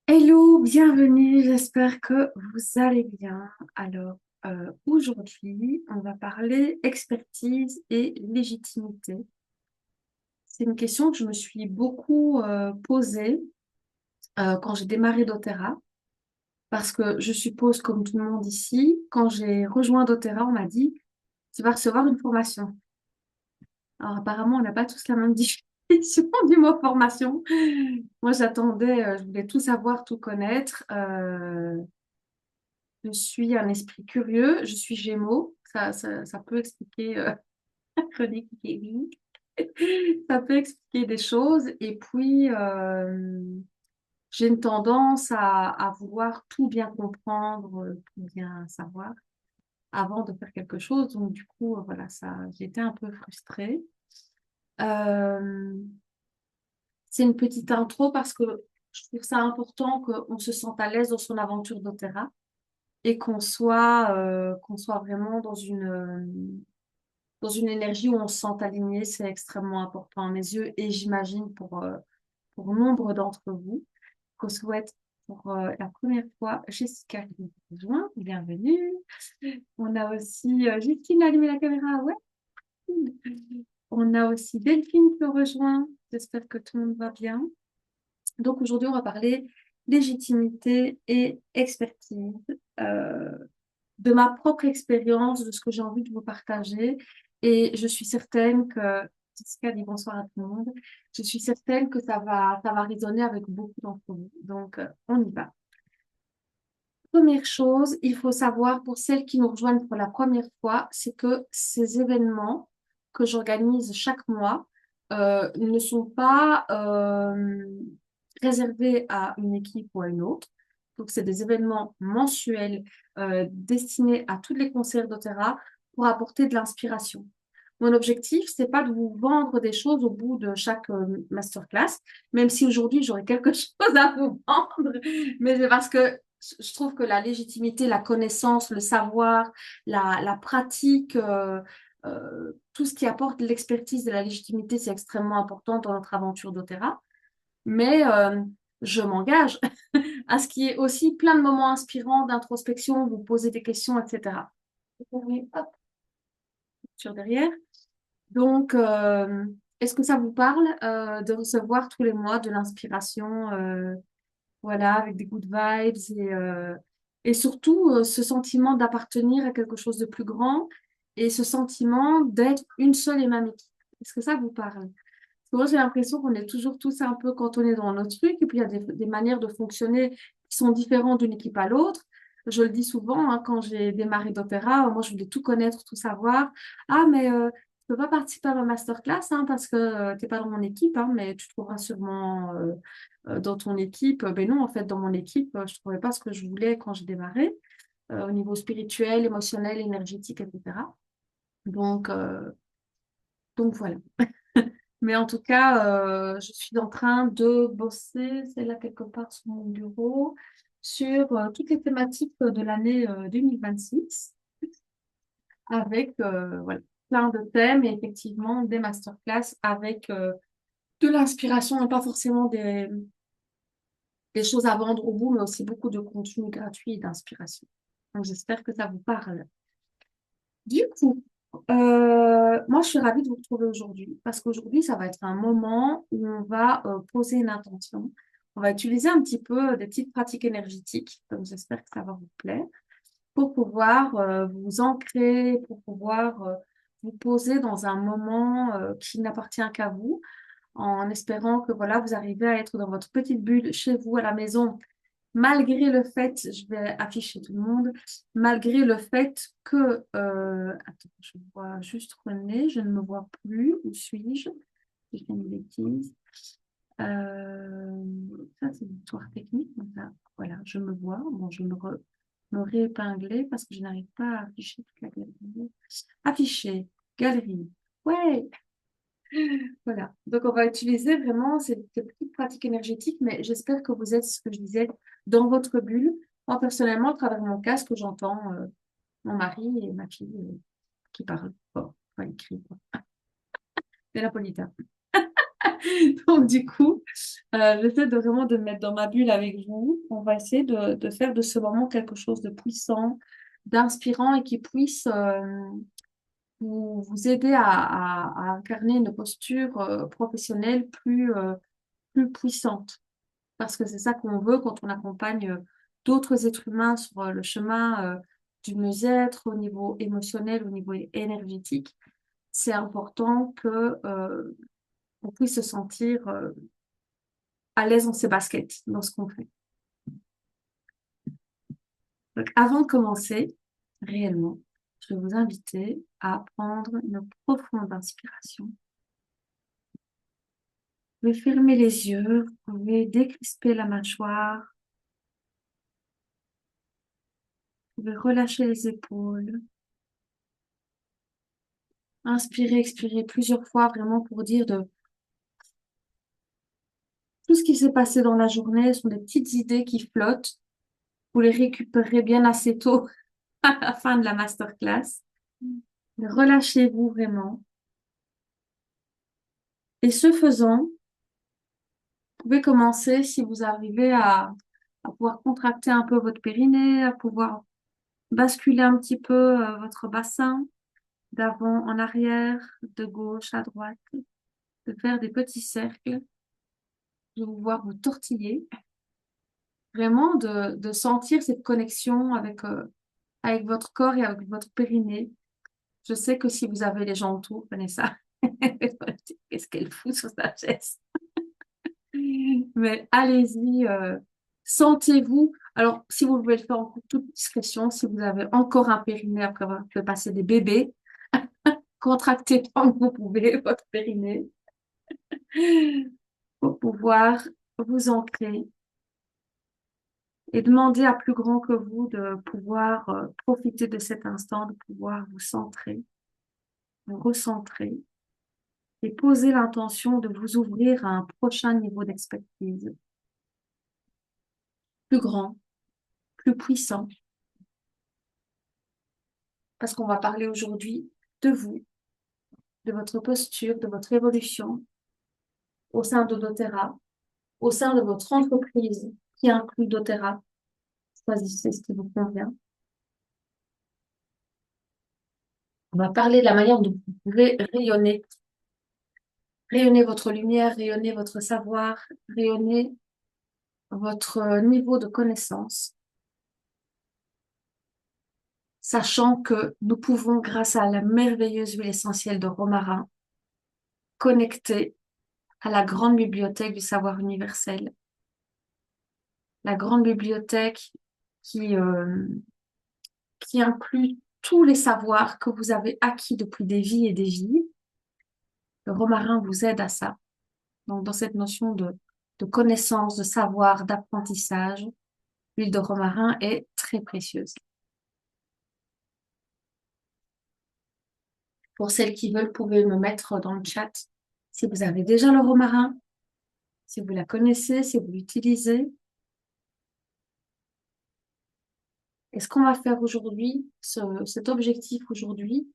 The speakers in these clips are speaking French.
Hello, bienvenue, j'espère que vous allez bien. Aujourd'hui, on va parler expertise et légitimité. C'est une question que je me suis beaucoup posée quand j'ai démarré doTERRA, parce que je suppose, comme tout le monde ici, quand j'ai rejoint doTERRA, on m'a dit, tu vas recevoir une formation. Alors apparemment, on n'a pas tous la même définition du mot formation. Moi, j'attendais, je voulais tout savoir, tout connaître. Je suis un esprit curieux, je suis Gémeaux. Ça peut expliquer la chronique gaming. Ça peut expliquer des choses. Et puis, j'ai une tendance à vouloir tout bien comprendre, tout bien savoir avant de faire quelque chose. Donc, du coup, voilà, j'étais un peu frustrée. Euh, c'est une petite intro parce que je trouve ça important qu'on se sente à l'aise dans son aventure d'Otera et qu'on soit vraiment dans une énergie où on se sent aligné. C'est extrêmement important à mes yeux et j'imagine pour nombre d'entre vous qu'on souhaite pour la première fois Jessica qui nous rejoint. Bienvenue. On a aussi Justine a allumé la caméra. Ouais. On a aussi Delphine qui nous rejoint. J'espère que tout le monde va bien. Donc aujourd'hui, on va parler légitimité et expertise. Euh, de ma propre expérience, de ce que j'ai envie de vous partager. Et je suis certaine que, Jessica dit bonsoir à tout le monde, je suis certaine que ça va résonner avec beaucoup d'entre vous. Donc, on y va. Première chose, il faut savoir pour celles qui nous rejoignent pour la première fois, c'est que ces événements que j'organise chaque mois ne sont pas réservés à une équipe ou à une autre. Donc, c'est des événements mensuels destinés à tous les conseillers d'Otera pour apporter de l'inspiration. Mon objectif, c'est pas de vous vendre des choses au bout de chaque masterclass, même si aujourd'hui j'aurais quelque chose à vous vendre, mais c'est parce que je trouve que la légitimité, la connaissance, le savoir, la pratique, tout ce qui apporte l'expertise de la légitimité, c'est extrêmement important dans notre aventure d'Otera. Mais je m'engage à ce qu'il y ait aussi plein de moments inspirants d'introspection, vous poser des questions, etc. Hop, sur derrière. Donc, est-ce que ça vous parle de recevoir tous les mois de l'inspiration, voilà, avec des good vibes et surtout ce sentiment d'appartenir à quelque chose de plus grand et ce sentiment d'être une seule et même équipe. Est-ce que ça vous parle? Parce que moi, j'ai l'impression qu'on est toujours tous un peu cantonnés dans notre truc et puis il y a des manières de fonctionner qui sont différentes d'une équipe à l'autre. Je le dis souvent, hein, quand j'ai démarré d'Opéra, moi, je voulais tout connaître, tout savoir. Ah, mais tu peux pas participer à ma masterclass hein, parce que tu n'es pas dans mon équipe, hein, mais tu trouveras sûrement dans ton équipe. Ben non, en fait, dans mon équipe, je ne trouvais pas ce que je voulais quand j'ai démarré, au niveau spirituel, émotionnel, énergétique, etc. Donc, euh, donc voilà. Mais en tout cas, je suis en train de bosser, c'est là quelque part sur mon bureau, sur toutes les thématiques de l'année 2026, avec voilà, plein de thèmes et effectivement des masterclass avec de l'inspiration et pas forcément des choses à vendre au bout, mais aussi beaucoup de contenu gratuit et d'inspiration. Donc j'espère que ça vous parle. Du coup, moi, je suis ravie de vous retrouver aujourd'hui parce qu'aujourd'hui, ça va être un moment où on va poser une intention. On va utiliser un petit peu des petites pratiques énergétiques, donc j'espère que ça va vous plaire, pour pouvoir vous ancrer, pour pouvoir vous poser dans un moment qui n'appartient qu'à vous, en espérant que voilà, vous arrivez à être dans votre petite bulle chez vous à la maison malgré le fait, je vais afficher tout le monde, malgré le fait que, attends, je vois juste René, je ne me vois plus, où suis-je? Je fais une bêtise. Ça, c'est une histoire technique, donc là, voilà, je me vois. Bon, me réépingler parce que je n'arrive pas à afficher toute la galerie. Afficher, galerie. Ouais, voilà. Donc, on va utiliser vraiment ces petites pratiques énergétiques, mais j'espère que vous êtes, ce que je disais, dans votre bulle. Moi, personnellement, à travers mon casque, j'entends mon mari et ma fille qui parlent. Bon, enfin, ils crient, quoi. C'est napolitain. Donc, du coup, J'essaie de vraiment de me mettre dans ma bulle avec vous. On va essayer de faire de ce moment quelque chose de puissant, d'inspirant et qui puisse vous aider à incarner une posture professionnelle plus puissante. Parce que c'est ça qu'on veut quand on accompagne d'autres êtres humains sur le chemin du mieux-être au niveau émotionnel, au niveau énergétique. C'est important que on puisse se sentir à l'aise dans ses baskets, dans ce qu'on fait. Donc, avant de commencer réellement, je vais vous inviter à prendre une profonde inspiration. Vous pouvez fermer les yeux, vous pouvez décrisper la mâchoire, vous pouvez relâcher les épaules. Inspirez, expirez plusieurs fois vraiment pour dire de tout ce qui s'est passé dans la journée sont des petites idées qui flottent. Vous les récupérez bien assez tôt à la fin de la masterclass. Relâchez-vous vraiment. Et ce faisant, vous pouvez commencer si vous arrivez à pouvoir contracter un peu votre périnée, à pouvoir basculer un petit peu votre bassin d'avant en arrière, de gauche à droite, de faire des petits cercles. Je vais vous voir vous tortiller, vraiment de sentir cette connexion avec votre corps et avec votre périnée. Je sais que si vous avez les gens autour, Vanessa, qu'est-ce qu'elle fout sur sa chaise? Mais allez-y, sentez-vous. Alors, si vous pouvez le faire en toute discrétion, si vous avez encore un périnée après avoir fait passer des bébés, contractez tant que vous pouvez votre périnée pour pouvoir vous ancrer et demander à plus grand que vous de pouvoir profiter de cet instant, de pouvoir vous centrer, vous recentrer et poser l'intention de vous ouvrir à un prochain niveau d'expertise plus grand, plus puissant, parce qu'on va parler aujourd'hui de vous, de votre posture, de votre évolution au sein de doTERRA, au sein de votre entreprise qui inclut doTERRA. Choisissez ce qui vous convient. On va parler de la manière dont vous pouvez rayonner votre lumière, rayonner votre savoir, rayonner votre niveau de connaissance, sachant que nous pouvons, grâce à la merveilleuse huile essentielle de romarin, connecter à la grande bibliothèque du savoir universel, la grande bibliothèque qui, euh, qui inclut tous les savoirs que vous avez acquis depuis des vies et des vies. Le romarin vous aide à ça. Donc, dans cette notion de connaissance, de savoir, d'apprentissage, l'huile de romarin est très précieuse. Pour celles qui veulent, vous pouvez me mettre dans le chat si vous avez déjà le romarin, si vous la connaissez, si vous l'utilisez. Et ce qu'on va faire aujourd'hui, cet objectif aujourd'hui,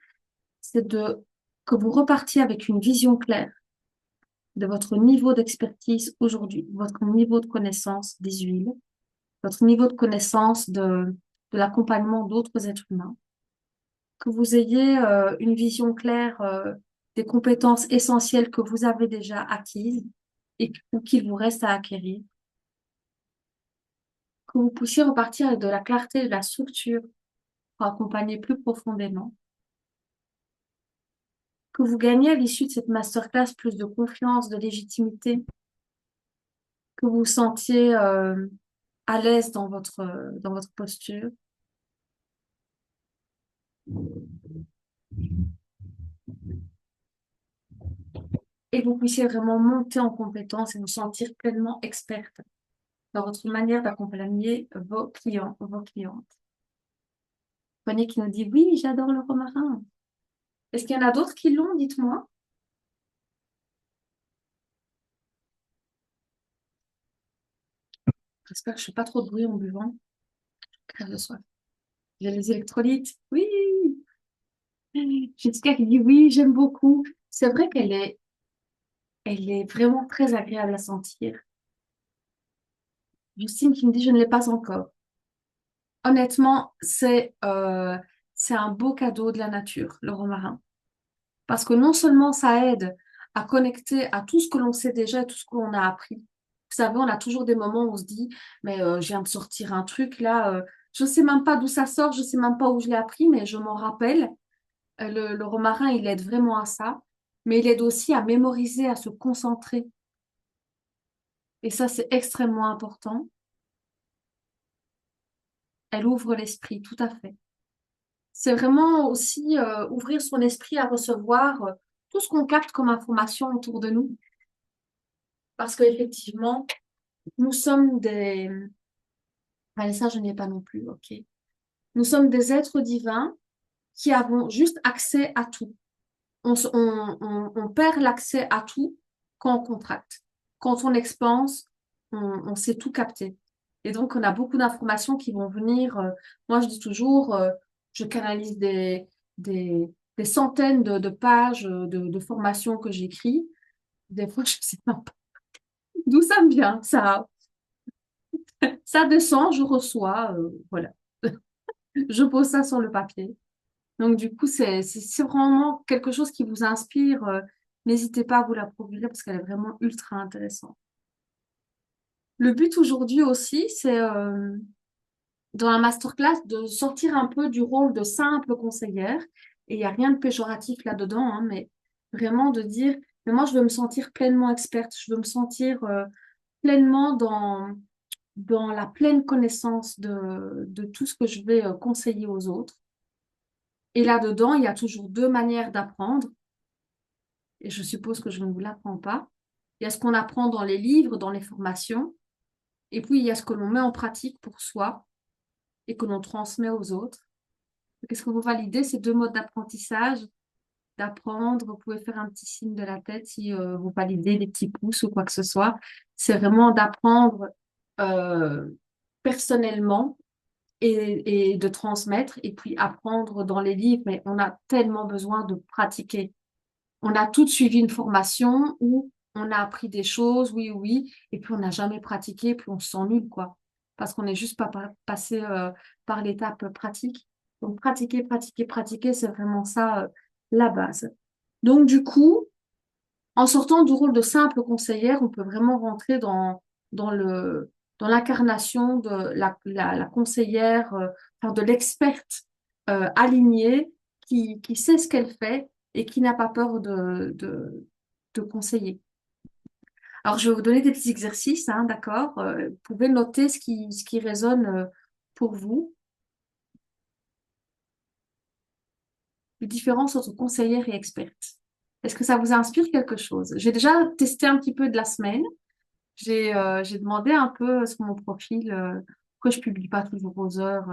c'est que vous repartiez avec une vision claire de votre niveau d'expertise aujourd'hui, votre niveau de connaissance des huiles, votre niveau de connaissance de l'accompagnement d'autres êtres humains, que vous ayez une vision claire des compétences essentielles que vous avez déjà acquises et ou qu'il vous reste à acquérir, que vous puissiez repartir avec de la clarté, de la structure pour accompagner plus profondément, que vous gagnez à l'issue de cette masterclass plus de confiance, de légitimité, que vous vous sentiez à l'aise dans votre posture. Et que vous puissiez vraiment monter en compétence et vous sentir pleinement experte dans votre manière d'accompagner vos clients, vos clientes. René qui nous dit, oui, j'adore le romarin. Est-ce qu'il y en a d'autres qui l'ont? Dites-moi. J'espère que je ne fais pas trop de bruit en buvant. Crève de soif. J'ai les électrolytes. Oui. Jessica qui dit, oui, j'aime beaucoup. C'est vrai elle est vraiment très agréable à sentir. Justine qui me dit, je ne l'ai pas encore. Honnêtement, c'est un beau cadeau de la nature, le romarin. Parce que non seulement ça aide à connecter à tout ce que l'on sait déjà et tout ce que l'on a appris. Vous savez, on a toujours des moments où on se dit, mais je viens de sortir un truc là, je ne sais même pas d'où ça sort, je ne sais même pas où je l'ai appris, mais je m'en rappelle. Le romarin, il aide vraiment à ça, mais il aide aussi à mémoriser, à se concentrer. Et ça, c'est extrêmement important. Elle ouvre l'esprit, tout à fait. C'est vraiment aussi ouvrir son esprit à recevoir tout ce qu'on capte comme information autour de nous. Parce qu'effectivement, nous sommes des... Allez, ça, je n'ai pas non plus, ok. Nous sommes des êtres divins qui avons juste accès à tout. On perd l'accès à tout quand on contracte. Quand on expanse, on sait tout capter. Et donc, on a beaucoup d'informations qui vont venir. Moi, je dis toujours, je canalise des centaines de pages de formations que j'écris. Des fois, je ne sais même pas d'où ça me vient. Ça descend, je reçois, voilà. Je pose ça sur le papier. Donc, du coup, c'est vraiment quelque chose qui vous inspire. N'hésitez pas à vous la procurer parce qu'elle est vraiment ultra intéressante. Le but aujourd'hui aussi, c'est dans la masterclass de sortir un peu du rôle de simple conseillère. Et il n'y a rien de péjoratif là-dedans, hein, mais vraiment de dire, mais moi, je veux me sentir pleinement experte. Je veux me sentir pleinement dans la pleine connaissance de tout ce que je vais conseiller aux autres. Et là-dedans, il y a toujours deux manières d'apprendre. Et je suppose que je ne vous l'apprends pas. Il y a ce qu'on apprend dans les livres, dans les formations, et puis il y a ce que l'on met en pratique pour soi et que l'on transmet aux autres. Qu'est-ce que vous validez ces deux modes d'apprentissage, d'apprendre? Vous pouvez faire un petit signe de la tête si vous validez des petits pouces ou quoi que ce soit. C'est vraiment d'apprendre euh, personnellement et de transmettre, et puis apprendre dans les livres. Mais on a tellement besoin de pratiquer. On a toutes suivi une formation où on a appris des choses, oui, oui, et puis on n'a jamais pratiqué, puis on se sent nul, quoi. Parce qu'on n'est juste pas passé par l'étape pratique. Donc, pratiquer, pratiquer, pratiquer, c'est vraiment ça, la base. Donc, du coup, en sortant du rôle de simple conseillère, on peut vraiment rentrer dans dans l'incarnation de la conseillère, enfin, de l'experte alignée qui sait ce qu'elle fait et qui n'a pas peur de conseiller. Alors, je vais vous donner des petits exercices, hein, d'accord? Vous pouvez noter ce qui résonne pour vous. Les différences entre conseillère et experte. Est-ce que ça vous inspire quelque chose? J'ai déjà testé un petit peu de la semaine. J'ai demandé un peu sur mon profil pourquoi je publie pas toujours aux heures.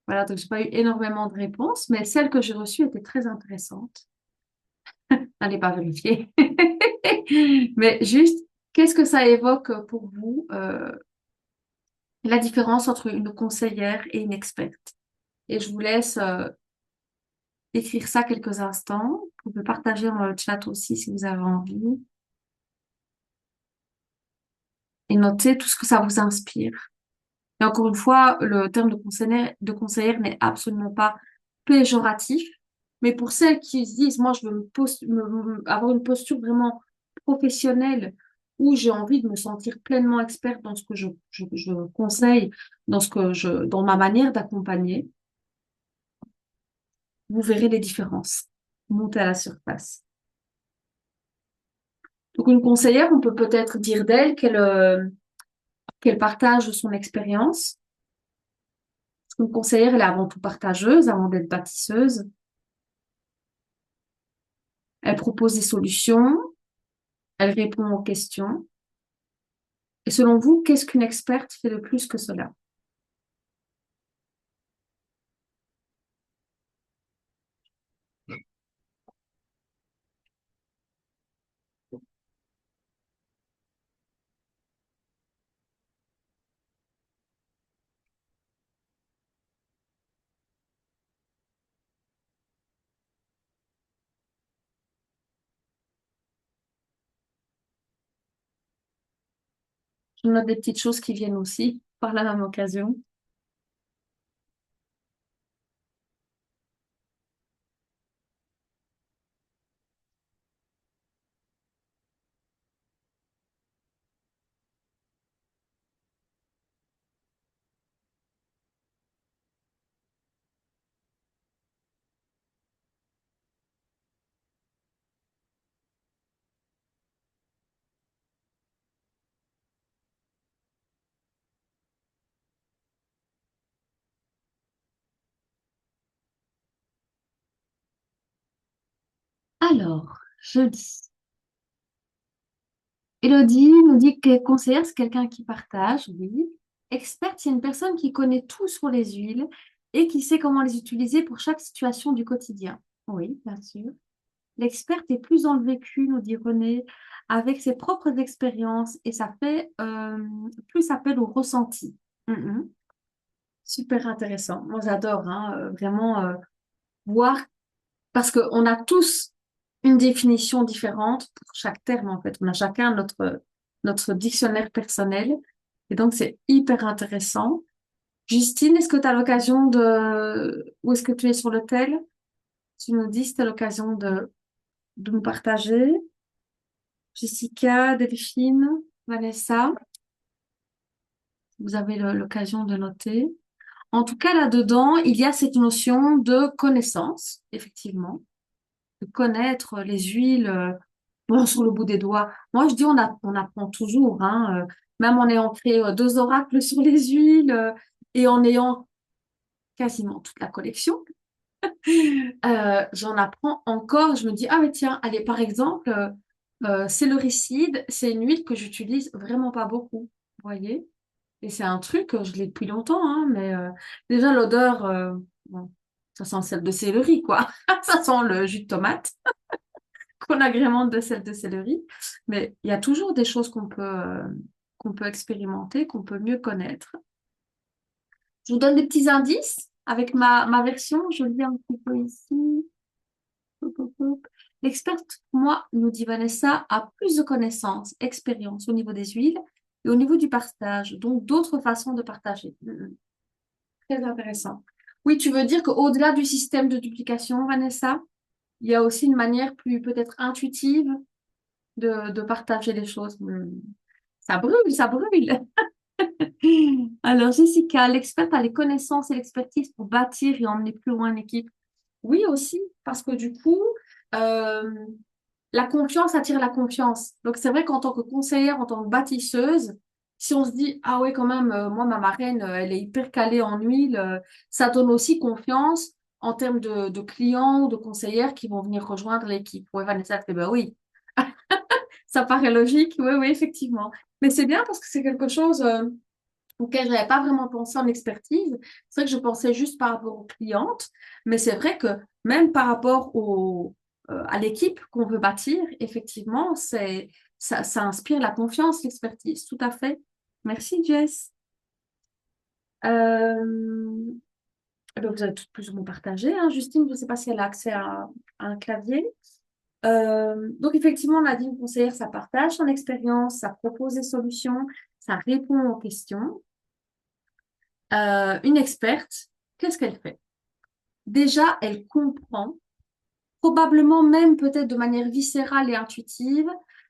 Voilà, donc j'ai pas eu énormément de réponses, mais celles que j'ai reçues étaient très intéressantes. N'allez pas vérifier. Mais juste, qu'est-ce que ça évoque pour vous, la différence entre une conseillère et une experte? Et je vous laisse écrire ça quelques instants. Vous pouvez partager dans le chat aussi si vous avez envie et noter tout ce que ça vous inspire. Et encore une fois, le terme de conseillère n'est absolument pas péjoratif, mais pour celles qui se disent, moi, je veux avoir une posture vraiment professionnelle où j'ai envie de me sentir pleinement experte dans ce que je conseille, dans ma manière d'accompagner, vous verrez les différences monter à la surface. Donc, une conseillère, on peut peut-être dire d'elle qu'elle partage son expérience. Parce qu'une conseillère, elle est avant tout partageuse, avant d'être bâtisseuse. Elle propose des solutions, elle répond aux questions. Et selon vous, qu'est-ce qu'une experte fait de plus que cela? Je note des petites choses qui viennent aussi par la même occasion. Alors, je dis. Elodie nous dit que conseillère, c'est quelqu'un qui partage, oui. Experte, c'est une personne qui connaît tout sur les huiles et qui sait comment les utiliser pour chaque situation du quotidien. Oui, bien sûr. L'experte est plus dans le vécu, nous dit René, avec ses propres expériences et ça fait plus appel au ressenti. Mhm. Super intéressant. Moi, j'adore hein, vraiment voir parce qu'on a tous une définition différente pour chaque terme, en fait. On a chacun notre dictionnaire personnel. Et donc, c'est hyper intéressant. Justine, est-ce que tu as l'occasion de... Où est-ce que tu es sur l'hôtel? Tu nous dis si tu as l'occasion de nous partager. Jessica, Delphine, Vanessa, vous avez l'occasion de noter. En tout cas, là-dedans, il y a cette notion de connaissance, effectivement, de connaître les huiles bon, sur le bout des doigts. Moi, je dis, on apprend toujours, hein, même en ayant créé deux oracles sur les huiles et en ayant quasiment toute la collection, j'en apprends encore. Je me dis, ah, mais tiens, allez, par exemple, céléricide, c'est une huile que j'utilise vraiment pas beaucoup, vous voyez? Et c'est un truc, je l'ai depuis longtemps, hein, mais déjà, l'odeur, bon, ça sent celle de céleri, quoi. Ça sent le jus de tomate qu'on agrémente de celle de céleri. Mais il y a toujours des choses qu'on peut expérimenter, qu'on peut mieux connaître. Je vous donne des petits indices avec ma version. Je lis un petit peu ici. Hop, hop, hop. L'experte, moi, nous dit Vanessa, a plus de connaissances, expérience au niveau des huiles et au niveau du partage, donc d'autres façons de partager. Très intéressant. Oui, tu veux dire qu'au-delà du système de duplication, Vanessa, il y a aussi une manière plus peut-être intuitive de partager les choses. Ça brûle, ça brûle. Alors, Jessica, l'experte a les connaissances et l'expertise pour bâtir et emmener plus loin l'équipe. Oui, aussi, parce que du coup, euh, la confiance attire la confiance. Donc, c'est vrai qu'en tant que conseillère, en tant que bâtisseuse, si on se dit, ah ouais, quand même, moi, ma marraine, elle est hyper calée en huile, ça donne aussi confiance en termes de clients ou de conseillères qui vont venir rejoindre l'équipe. Ouais, Vanessa, elle fait, bah oui, ça paraît logique. Oui, oui, effectivement. Mais c'est bien parce que c'est quelque chose auquel je n'avais pas vraiment pensé en expertise. C'est vrai que je pensais juste par rapport aux clientes, mais c'est vrai que même par rapport à l'équipe qu'on veut bâtir, effectivement, ça inspire la confiance, l'expertise. Tout à fait. Merci, Jess. Euh, eh ben, vous avez toutes plus ou moins partagé, hein. Justine, je ne sais pas si elle a accès à un clavier. Donc, effectivement, on a dit une conseillère, ça partage son expérience, ça propose des solutions, ça répond aux questions. Une experte, qu'est-ce qu'elle fait? Déjà, elle comprend, probablement même peut-être de manière viscérale et intuitive,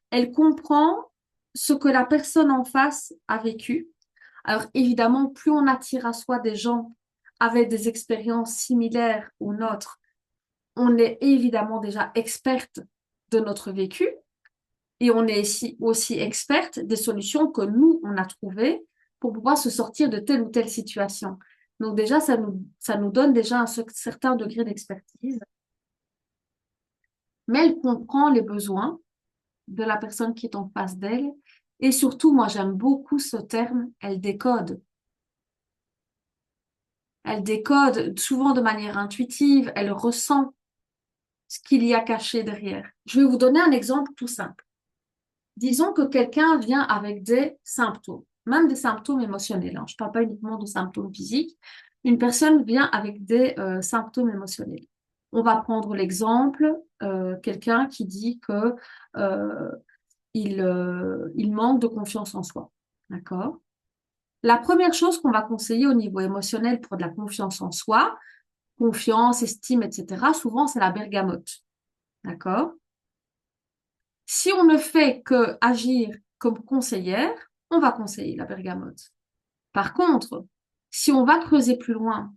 elle comprend ce que la personne en face a vécu. Alors, évidemment, plus on attire à soi des gens avec des expériences similaires aux nôtres, on est évidemment déjà experte de notre vécu. Et on est aussi experte des solutions que nous, on a trouvées pour pouvoir se sortir de telle ou telle situation. Donc déjà, ça nous donne déjà un certain degré d'expertise, mais elle comprend les besoins de la personne qui est en face d'elle. Et surtout, moi, j'aime beaucoup ce terme, elle décode. Elle décode souvent de manière intuitive, elle ressent ce qu'il y a caché derrière. Je vais vous donner un exemple tout simple. Disons que quelqu'un vient avec des symptômes, même des symptômes émotionnels, hein. Je ne parle pas uniquement de symptômes physiques. Une personne vient avec des symptômes émotionnels. On va prendre l'exemple, quelqu'un qui dit que il manque de confiance en soi. D'accord? La première chose qu'on va conseiller au niveau émotionnel pour de la confiance en soi, confiance, estime, etc., souvent, c'est la bergamote. D'accord? Si on ne fait que agir comme conseillère, on va conseiller la bergamote. Par contre, si on va creuser plus loin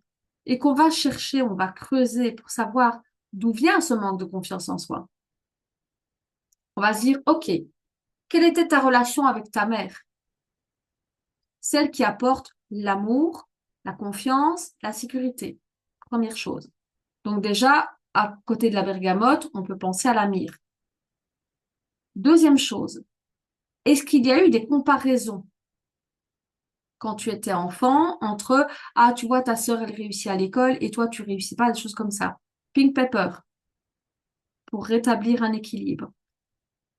et qu'on va chercher, on va creuser pour savoir d'où vient ce manque de confiance en soi, on va se dire, OK, quelle était ta relation avec ta mère? Celle qui apporte l'amour, la confiance, la sécurité. Première chose. Donc déjà, à côté de la bergamote, on peut penser à la myrrhe. Deuxième chose, est-ce qu'il y a eu des comparaisons quand tu étais enfant entre, ah, tu vois, ta sœur, elle réussit à l'école et toi, tu réussis pas, des choses comme ça. Pink pepper, pour rétablir un équilibre.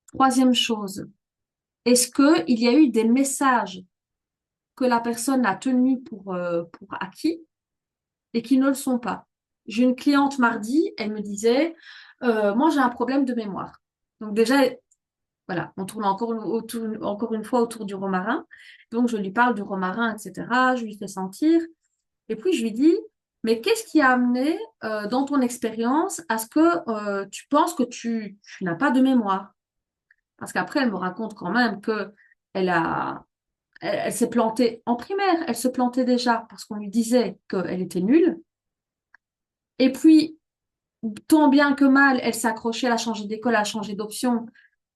Troisième chose, est-ce qu'il y a eu des messages que la personne a tenus pour acquis et qui ne le sont pas? J'ai une cliente mardi, elle me disait, moi j'ai un problème de mémoire. Donc déjà, voilà, on tourne encore une fois autour du romarin. Donc je lui parle du romarin, etc. Je lui fais sentir. Et puis je lui dis, mais qu'est-ce qui a amené dans ton expérience à ce que tu penses que tu n'as pas de mémoire? Parce qu'après, elle me raconte quand même que elle s'est plantée en primaire, elle se plantait déjà parce qu'on lui disait qu'elle était nulle. Et puis, tant bien que mal, elle s'est accrochée, elle a changé d'école, elle a changé d'option.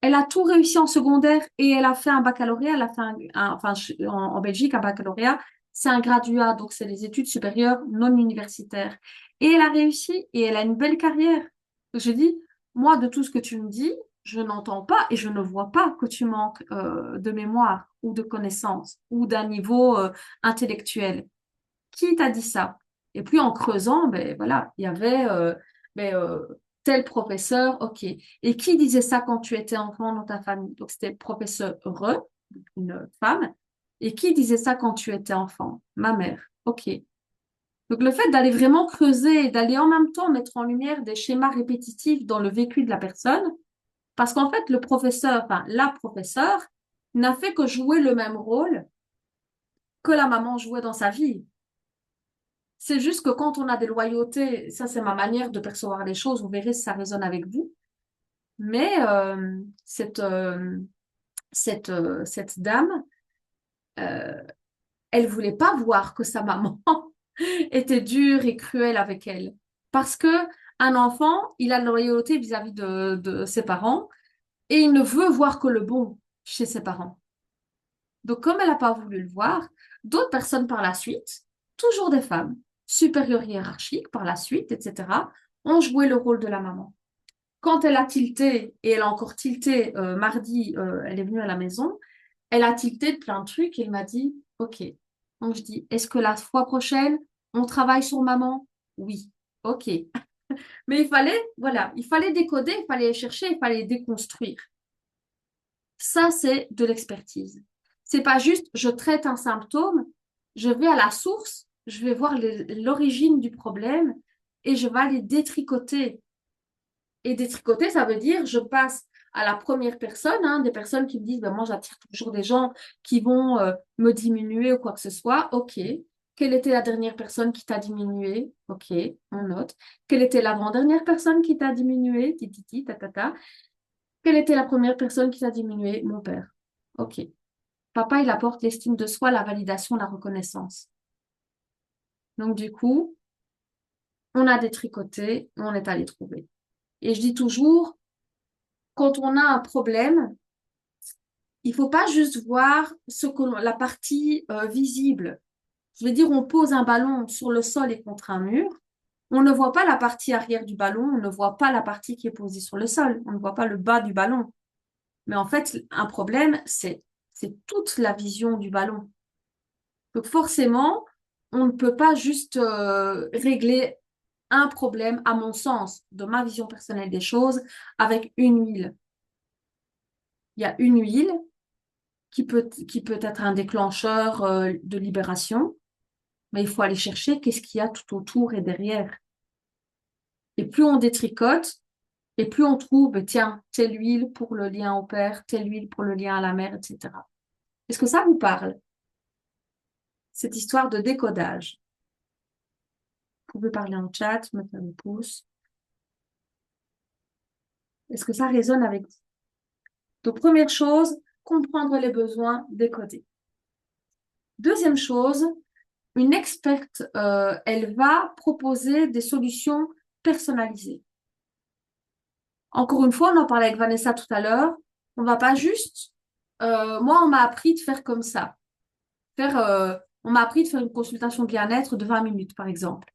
Elle a tout réussi en secondaire et elle a fait un baccalauréat. Elle a fait enfin, en Belgique, un baccalauréat. C'est un graduat, donc c'est les études supérieures non universitaires. Et elle a réussi et elle a une belle carrière. Donc, je dis, moi, de tout ce que tu me dis, je n'entends pas et je ne vois pas que tu manques de mémoire ou de connaissances ou d'un niveau intellectuel. Qui t'a dit ça? Et puis en creusant, ben voilà, il y avait ben, tel professeur, ok. Et qui disait ça quand tu étais enfant dans ta famille? Donc c'était professeur une femme. Et qui disait ça quand tu étais enfant? Ma mère. Ok. Donc le fait d'aller vraiment creuser et d'aller en même temps mettre en lumière des schémas répétitifs dans le vécu de la personne, parce qu'en fait le professeur, enfin la professeure, n'a fait que jouer le même rôle que la maman jouait dans sa vie. C'est juste que quand on a des loyautés, ça c'est ma manière de percevoir les choses, vous verrez si ça résonne avec vous. Mais cette dame, euh, elle voulait pas voir que sa maman était dure et cruelle avec elle. Parce que un enfant, il a de la loyauté vis-à-vis de ses parents et il ne veut voir que le bon chez ses parents. Donc, comme elle n'a pas voulu le voir, d'autres personnes par la suite, toujours des femmes, supérieures hiérarchiques par la suite, etc., ont joué le rôle de la maman. Quand elle a tilté, et elle a encore tilté mardi, elle est venue à la maison, elle a tilté de plein de trucs et elle m'a dit, OK. Donc je dis, est-ce que la fois prochaine, on travaille sur maman? Oui. OK. Mais il fallait, voilà, il fallait décoder, il fallait chercher, il fallait déconstruire. Ça, c'est de l'expertise. C'est pas juste je traite un symptôme, je vais à la source, je vais voir l'origine du problème et je vais aller détricoter. Et détricoter, ça veut dire je passe à la première personne, hein, des personnes qui me disent ben, moi j'attire toujours des gens qui vont me diminuer ou quoi que ce soit. OK. Quelle était la dernière personne qui t'a diminué? OK, on note. Quelle était l'avant-dernière personne qui t'a diminué? Tititi, tatata. Quelle était la première personne qui t'a diminué? Mon père. OK. Papa, il apporte l'estime de soi, la validation, la reconnaissance. Donc, du coup, on a détricoté, on est allé trouver. Et je dis toujours, quand on a un problème, il faut pas juste voir la partie visible. Je veux dire, on pose un ballon sur le sol et contre un mur. On ne voit pas la partie arrière du ballon, on ne voit pas la partie qui est posée sur le sol, on ne voit pas le bas du ballon. Mais en fait, un problème, c'est toute la vision du ballon. Donc forcément, on ne peut pas juste régler un problème, à mon sens, de ma vision personnelle des choses, avec une huile. Il y a une huile qui peut être un déclencheur de libération, mais il faut aller chercher qu'est-ce qu'il y a tout autour et derrière. Et plus on détricote, et plus on trouve, tiens, telle huile pour le lien au père, telle huile pour le lien à la mère, etc. Est-ce que ça vous parle, cette histoire de décodage? Vous pouvez parler en chat, mettre un pouce. Est-ce que ça résonne avec vous? Donc, première chose, comprendre les besoins, décoder. Deuxième chose, une experte, elle va proposer des solutions personnalisées. Encore une fois, on en parlait avec Vanessa tout à l'heure. On va pas juste, moi, on m'a appris de faire comme ça. On m'a appris de faire une consultation bien-être de 20 minutes, par exemple.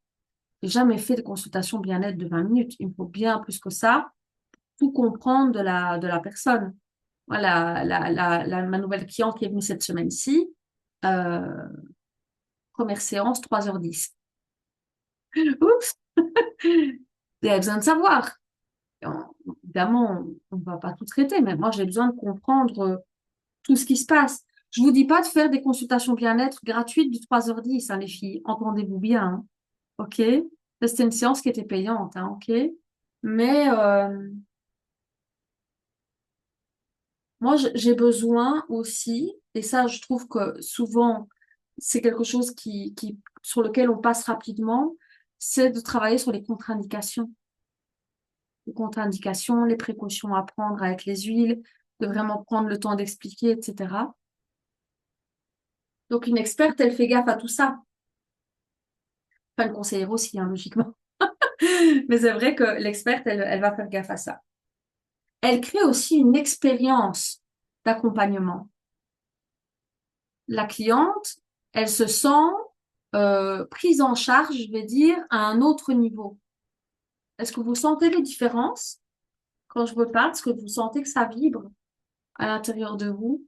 J'ai jamais fait de consultation bien-être de 20 minutes. Il me faut bien plus que ça, tout comprendre de la personne. Voilà, ma nouvelle cliente qui est venue cette semaine-ci, euh, première séance, 3h10. Oups! Et elle a besoin de savoir. Évidemment, on ne va pas tout traiter, mais moi, j'ai besoin de comprendre tout ce qui se passe. Je vous dis pas de faire des consultations bien-être gratuites du 3h10, hein, les filles. Entendez-vous bien, hein. OK? Ça, c'était une séance qui était payante, hein, OK? Mais moi, j'ai besoin aussi, et ça, je trouve que souvent, c'est quelque chose sur lequel on passe rapidement, c'est de travailler sur les contre-indications. Les contre-indications, les précautions à prendre avec les huiles, de vraiment prendre le temps d'expliquer, etc. Donc, une experte, elle fait gaffe à tout ça. Enfin, une conseillère aussi, hein, logiquement. Mais c'est vrai que l'experte, elle va faire gaffe à ça. Elle crée aussi une expérience d'accompagnement. La cliente, elle se sent prise en charge, je vais dire, à un autre niveau. Est-ce que vous sentez les différences quand je vous parle? Est-ce que vous sentez que ça vibre à l'intérieur de vous?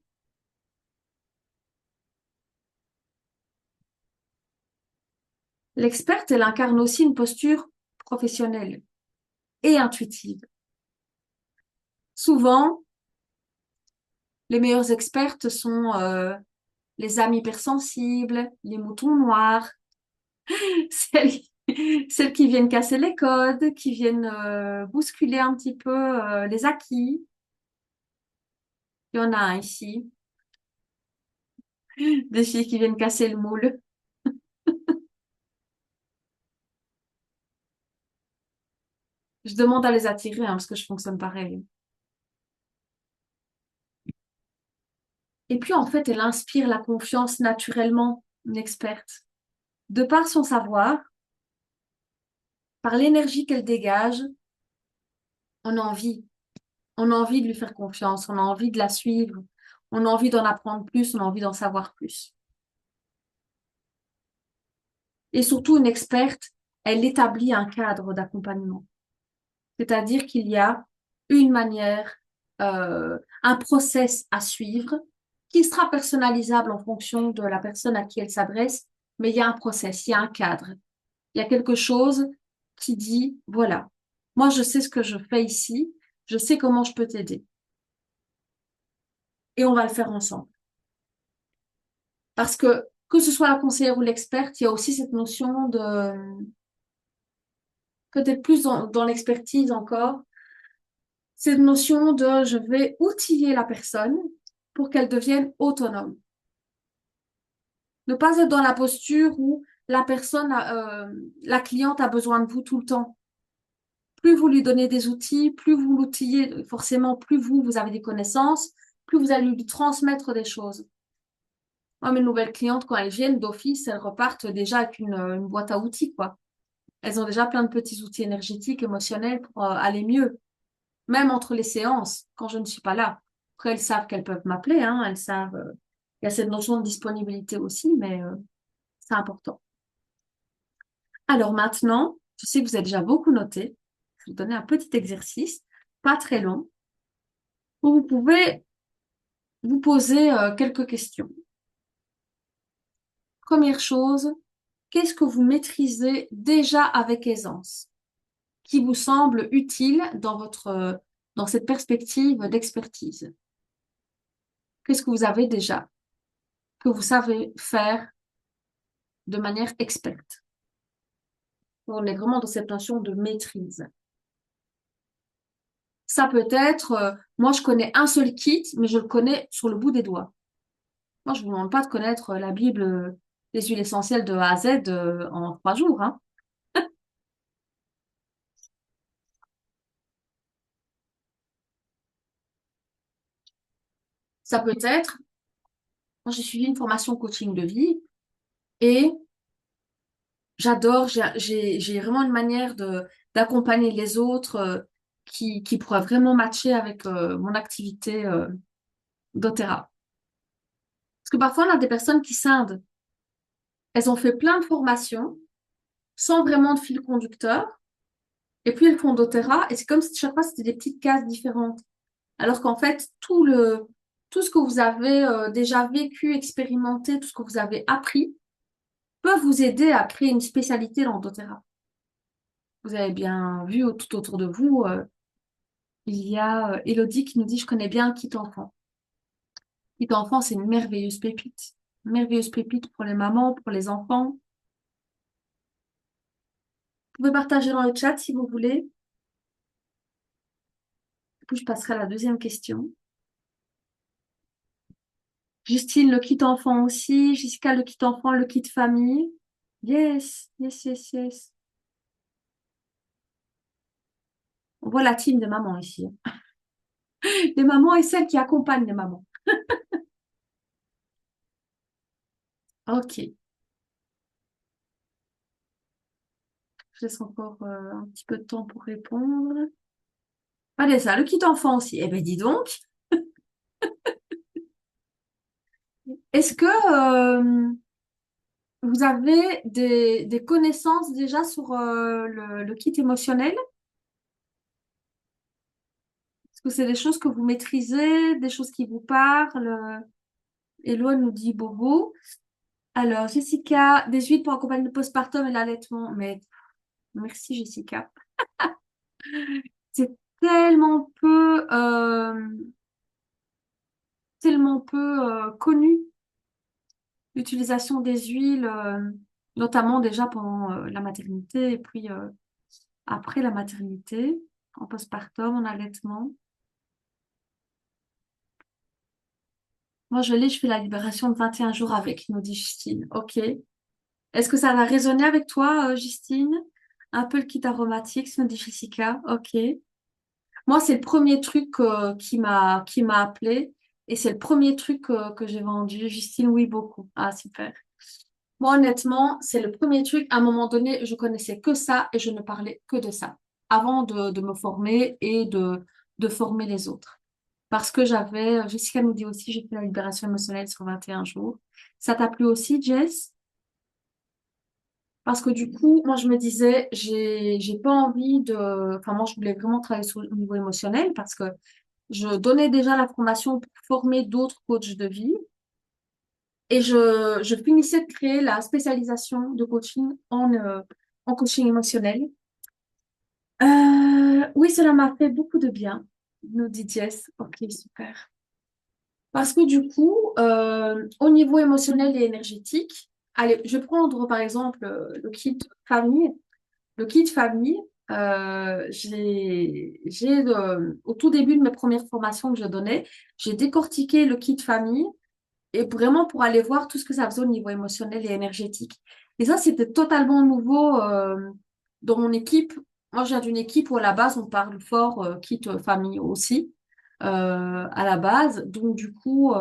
L'experte, elle incarne aussi une posture professionnelle et intuitive. Souvent, les meilleures expertes sont les âmes hypersensibles, les moutons noirs, celles, celles qui viennent casser les codes, qui viennent bousculer un petit peu les acquis. Il y en a un ici, des filles qui viennent casser le moule. Je demande à les attirer, hein, parce que je fonctionne pareil. Et puis, en fait, elle inspire la confiance naturellement, une experte. De par son savoir, par l'énergie qu'elle dégage, on a envie. On a envie de lui faire confiance, on a envie de la suivre, on a envie d'en apprendre plus, on a envie d'en savoir plus. Et surtout, une experte, elle établit un cadre d'accompagnement. C'est-à-dire qu'il y a une manière, un process à suivre qui sera personnalisable en fonction de la personne à qui elle s'adresse, mais il y a un process, il y a un cadre, il y a quelque chose qui dit, voilà, moi je sais ce que je fais ici, je sais comment je peux t'aider et on va le faire ensemble. Parce que ce soit la conseillère ou l'experte, il y a aussi cette notion de, peut-être plus dans l'expertise encore, cette notion de je vais outiller la personne pour qu'elle devienne autonome. Ne pas être dans la posture où la cliente a besoin de vous tout le temps. Plus vous lui donnez des outils, plus vous l'outillez, forcément, plus vous avez des connaissances, plus vous allez lui transmettre des choses. Moi, mes nouvelles clientes, quand elles viennent d'office, elles repartent déjà avec une boîte à outils, quoi. Elles ont déjà plein de petits outils énergétiques, émotionnels pour aller mieux, même entre les séances, quand je ne suis pas là. Après, elles savent qu'elles peuvent m'appeler, hein, elles savent. Il y a cette notion de disponibilité aussi, mais c'est important. Alors maintenant, je sais que vous avez déjà beaucoup noté. Je vais vous donner un petit exercice, pas très long, où vous pouvez vous poser quelques questions. Première chose, qu'est-ce que vous maîtrisez déjà avec aisance, qui vous semble utile dans cette perspective d'expertise? Qu'est-ce que vous avez déjà, que vous savez faire de manière experte? On est vraiment dans cette notion de maîtrise. Ça peut être, moi je connais un seul kit, mais je le connais sur le bout des doigts. Moi, je vous demande pas de connaître la Bible, les huiles essentielles de A à Z en 3 jours, hein. Ça peut être, moi, j'ai suivi une formation coaching de vie et j'adore, j'ai vraiment une manière d'accompagner les autres qui pourrait vraiment matcher avec mon activité d'Otera. Parce que parfois, on a des personnes qui scindent. Elles ont fait plein de formations sans vraiment de fil conducteur. Et puis, elles font d'Otera. Et c'est comme si chaque fois, c'était des petites cases différentes. Alors qu'en fait, tout ce que vous avez déjà vécu, expérimenté, tout ce que vous avez appris, peut vous aider à créer une spécialité dans doTERRA. Vous avez bien vu tout autour de vous, il y a Elodie qui nous dit, je connais bien Kit Enfant. Kit Enfant, c'est une merveilleuse pépite. Une merveilleuse pépite pour les mamans, pour les enfants. Vous pouvez partager dans le chat si vous voulez. Puis je passerai à la deuxième question. Justine, le kit enfant aussi. Jessica, le kit enfant, le kit famille. Yes, yes, yes, yes. On voit la team de mamans ici. Les mamans et celles qui accompagnent les mamans. Ok. Je laisse encore un petit peu de temps pour répondre. Allez, ça, le kit enfant aussi. Eh bien, dis donc, est-ce que vous avez des connaissances déjà sur le kit émotionnel? Est-ce que c'est des choses que vous maîtrisez, des choses qui vous parlent? Hello nous dit Bobo. Alors, Jessica, des huiles pour accompagner le postpartum et l'allaitement. Mais merci, Jessica. C'est tellement tellement peu connu l'utilisation des huiles, notamment déjà pendant la maternité et puis après la maternité, en postpartum, en allaitement. Moi, je fais la libération de 21 jours avec, nous dit Justine. Ok. Est-ce que ça va résonner avec toi, Justine? Un peu le kit aromatique, nous dit Jessica. Ok. Moi, c'est le premier truc qui m'a appelé et c'est le premier truc que j'ai vendu. Justine, oui, beaucoup. Ah, super. Moi, honnêtement, c'est le premier truc. À un moment donné, je connaissais que ça et je ne parlais que de ça avant de me former et de former les autres. Parce que Jessica nous dit aussi, j'ai fait la libération émotionnelle sur 21 jours. Ça t'a plu aussi, Jess? Parce que du coup, moi, je me disais, j'ai pas envie enfin, moi, je voulais vraiment travailler au niveau émotionnel parce que je donnais déjà la formation pour former d'autres coachs de vie et je finissais de créer la spécialisation de coaching en coaching émotionnel. Oui, cela m'a fait beaucoup de bien, nous dit Jess. Ok, super. Parce que du coup, au niveau émotionnel et énergétique, allez, je vais prendre par exemple le kit famille. Le kit famille, au tout début de mes premières formations que je donnais, j'ai décortiqué le kit famille et vraiment pour aller voir tout ce que ça faisait au niveau émotionnel et énergétique. Et ça, c'était totalement nouveau dans mon équipe. Moi, je viens d'une équipe où à la base, on parle fort kit famille aussi, à la base. Donc, du coup,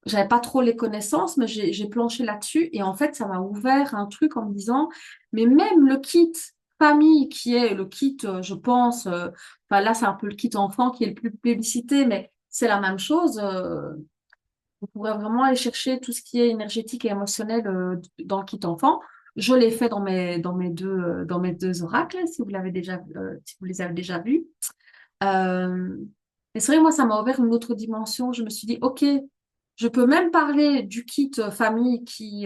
j'avais pas trop les connaissances, mais j'ai planché là-dessus. Et en fait, ça m'a ouvert un truc en me disant, mais même le kit famille, qui est le kit, je pense, enfin là, c'est un peu le kit enfant qui est le plus plébiscité, mais c'est la même chose. On pourrait vraiment aller chercher tout ce qui est énergétique et émotionnel dans le kit enfant. Je l'ai fait dans mes deux oracles, si vous l'avez déjà, si vous les avez déjà vus. Euh, mais c'est vrai, moi, ça m'a ouvert une autre dimension. Je me suis dit, OK, je peux même parler du kit famille qui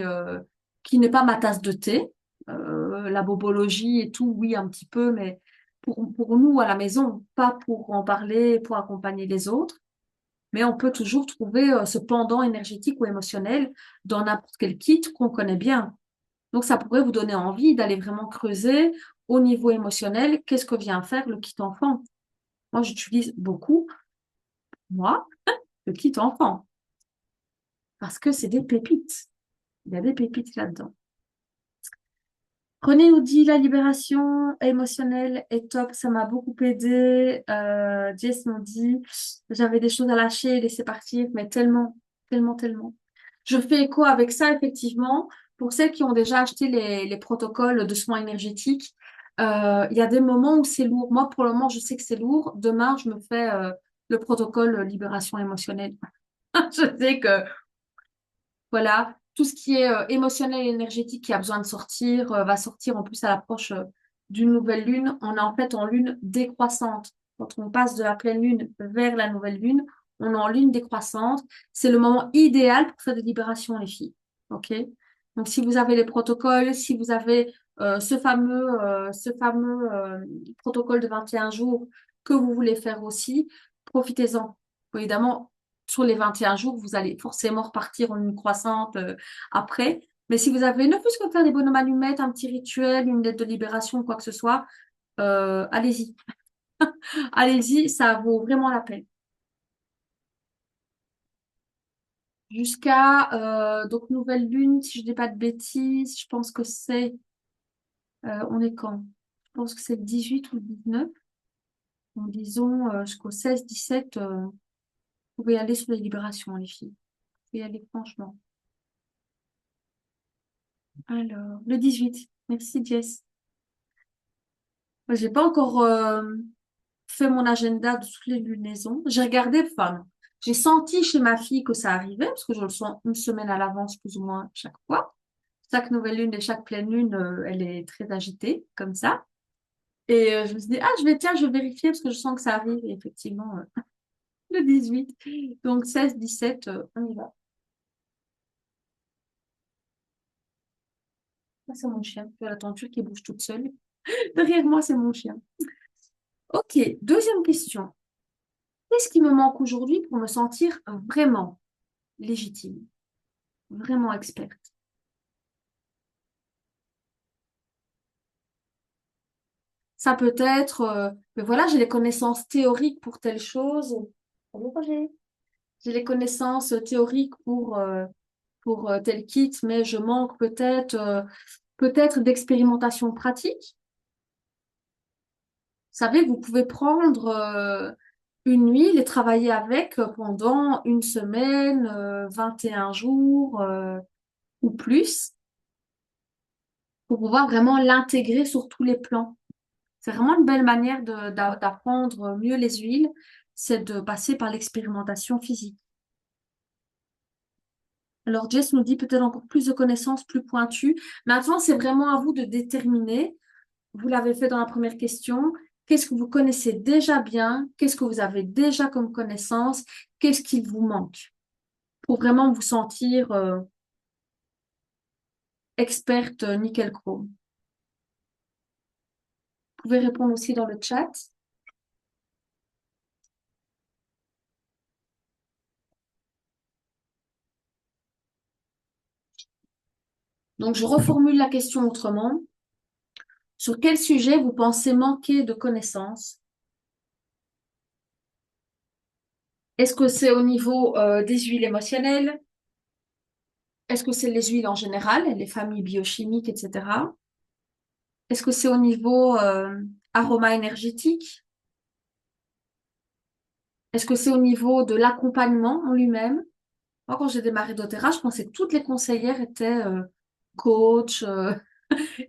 n'est pas ma tasse de thé. La bobologie et tout, oui, un petit peu, mais pour nous à la maison, pas pour en parler, pour accompagner les autres. Mais on peut toujours trouver ce pendant énergétique ou émotionnel dans n'importe quel kit qu'on connaît bien. Donc, ça pourrait vous donner envie d'aller vraiment creuser au niveau émotionnel, qu'est-ce que vient faire le kit enfant. Moi, j'utilise beaucoup, moi, le kit enfant. parce que c'est des pépites. Il y a des pépites là-dedans. René nous dit la libération émotionnelle est top, ça m'a beaucoup aidé. Jess nous dit j'avais des choses à lâcher, laisser partir, mais tellement, tellement, tellement. Je fais écho avec ça, effectivement. Pour celles qui ont déjà acheté les protocoles de soins énergétiques, il y a des moments où c'est lourd. Moi, pour le moment, je sais que c'est lourd. Demain, je me fais le protocole libération émotionnelle. Je sais que voilà, tout ce qui est émotionnel et énergétique qui a besoin de sortir va sortir en plus à l'approche d'une nouvelle lune. On est en fait en lune décroissante. Quand on passe de la pleine lune vers la nouvelle lune, on est en lune décroissante. C'est le moment idéal pour faire des libérations, les filles. OK? Donc, si vous avez les protocoles, si vous avez ce fameux protocole de 21 jours que vous voulez faire aussi, profitez-en. Évidemment, sur les 21 jours, vous allez forcément repartir en une croissante après. Mais si vous avez ne plus que faire des bonhommes allumettes, un petit rituel, une lettre de libération, quoi que ce soit, allez-y. Allez-y, ça vaut vraiment la peine. Jusqu'à donc nouvelle lune, si je dis pas de bêtises, je pense que on est quand? Je pense que c'est le 18 ou le 19. Donc disons jusqu'au 16-17, vous pouvez aller sur les libérations, les filles. Vous pouvez y aller franchement. Alors, le 18. Merci Jess. Moi, j'ai pas encore fait mon agenda de toutes les lunaisons. J'ai regardé, enfin, j'ai senti chez ma fille que ça arrivait, parce que je le sens une semaine à l'avance, plus ou moins, chaque fois. Chaque nouvelle lune et chaque pleine lune, elle est très agitée, comme ça. Et je me suis dit, ah, tiens, je vais vérifier, parce que je sens que ça arrive. Et effectivement, le 18. Donc, 16-17, on y va. Ah, c'est mon chien. Tu as la tenture qui bouge toute seule. Derrière moi, c'est mon chien. Ok, deuxième question. Qu'est-ce qui me manque aujourd'hui pour me sentir vraiment légitime, vraiment experte? Ça peut être, mais voilà, j'ai les connaissances théoriques pour telle chose. Salut, Roger. J'ai les connaissances théoriques pour tel kit, mais je manque peut-être d'expérimentation pratique. Vous savez, vous pouvez prendre une huile et travailler avec pendant une semaine, 21 jours ou plus, pour pouvoir vraiment l'intégrer sur tous les plans. C'est vraiment une belle manière d'apprendre mieux les huiles, c'est de passer par l'expérimentation physique. Alors Jess nous dit peut-être encore plus de connaissances plus pointues. Maintenant, c'est vraiment à vous de déterminer. Vous l'avez fait dans la première question. Qu'est-ce que vous connaissez déjà bien? Qu'est-ce que vous avez déjà comme connaissance? Qu'est-ce qu'il vous manque pour vraiment vous sentir experte nickel chrome? Vous pouvez répondre aussi dans le chat. Donc, je reformule la question autrement. Sur quel sujet vous pensez manquer de connaissances? Est-ce que c'est au niveau des huiles émotionnelles? Est-ce que c'est les huiles en général, les familles biochimiques, etc.? Est-ce que c'est au niveau aroma énergétique? Est-ce que c'est au niveau de l'accompagnement en lui-même? Moi, quand j'ai démarré doTERRA, je pensais que toutes les conseillères étaient coach,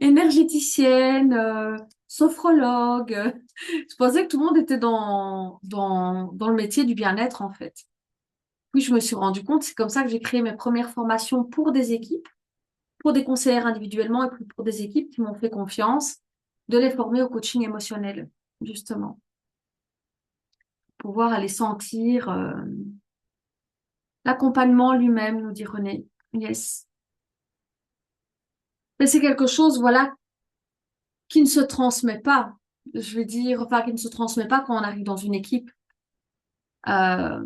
énergéticienne, sophrologue. Je pensais que tout le monde était dans le métier du bien-être, en fait. Puis, je me suis rendu compte, c'est comme ça que j'ai créé mes premières formations pour des équipes, pour des conseillères individuellement et puis pour des équipes qui m'ont fait confiance, de les former au coaching émotionnel, justement. Pouvoir aller sentir l'accompagnement lui-même, nous dit René. Yes. Mais c'est quelque chose, voilà, qui ne se transmet pas. Je veux dire, enfin, qui ne se transmet pas quand on arrive dans une équipe. Euh,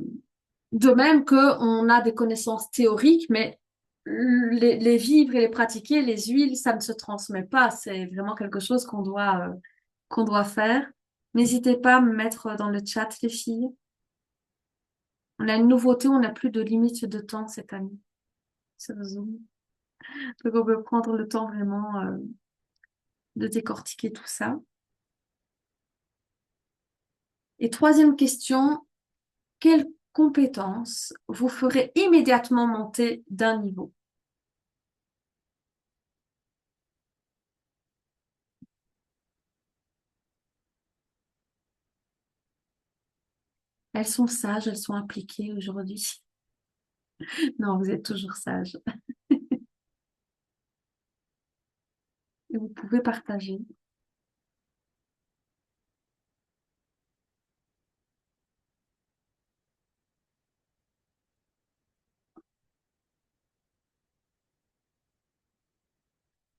de même qu'on a des connaissances théoriques, mais les vivre et les pratiquer, les huiles, ça ne se transmet pas. C'est vraiment quelque chose qu'on doit faire. N'hésitez pas à me mettre dans le chat, les filles. On a une nouveauté, on n'a plus de limite de temps cette année. sur Zoom. Donc, on peut prendre le temps vraiment de décortiquer tout ça. Et troisième question, quelles compétences vous ferez immédiatement monter d'un niveau? Elles sont sages, elles sont impliquées aujourd'hui. Non, vous êtes toujours sages. Et vous pouvez partager.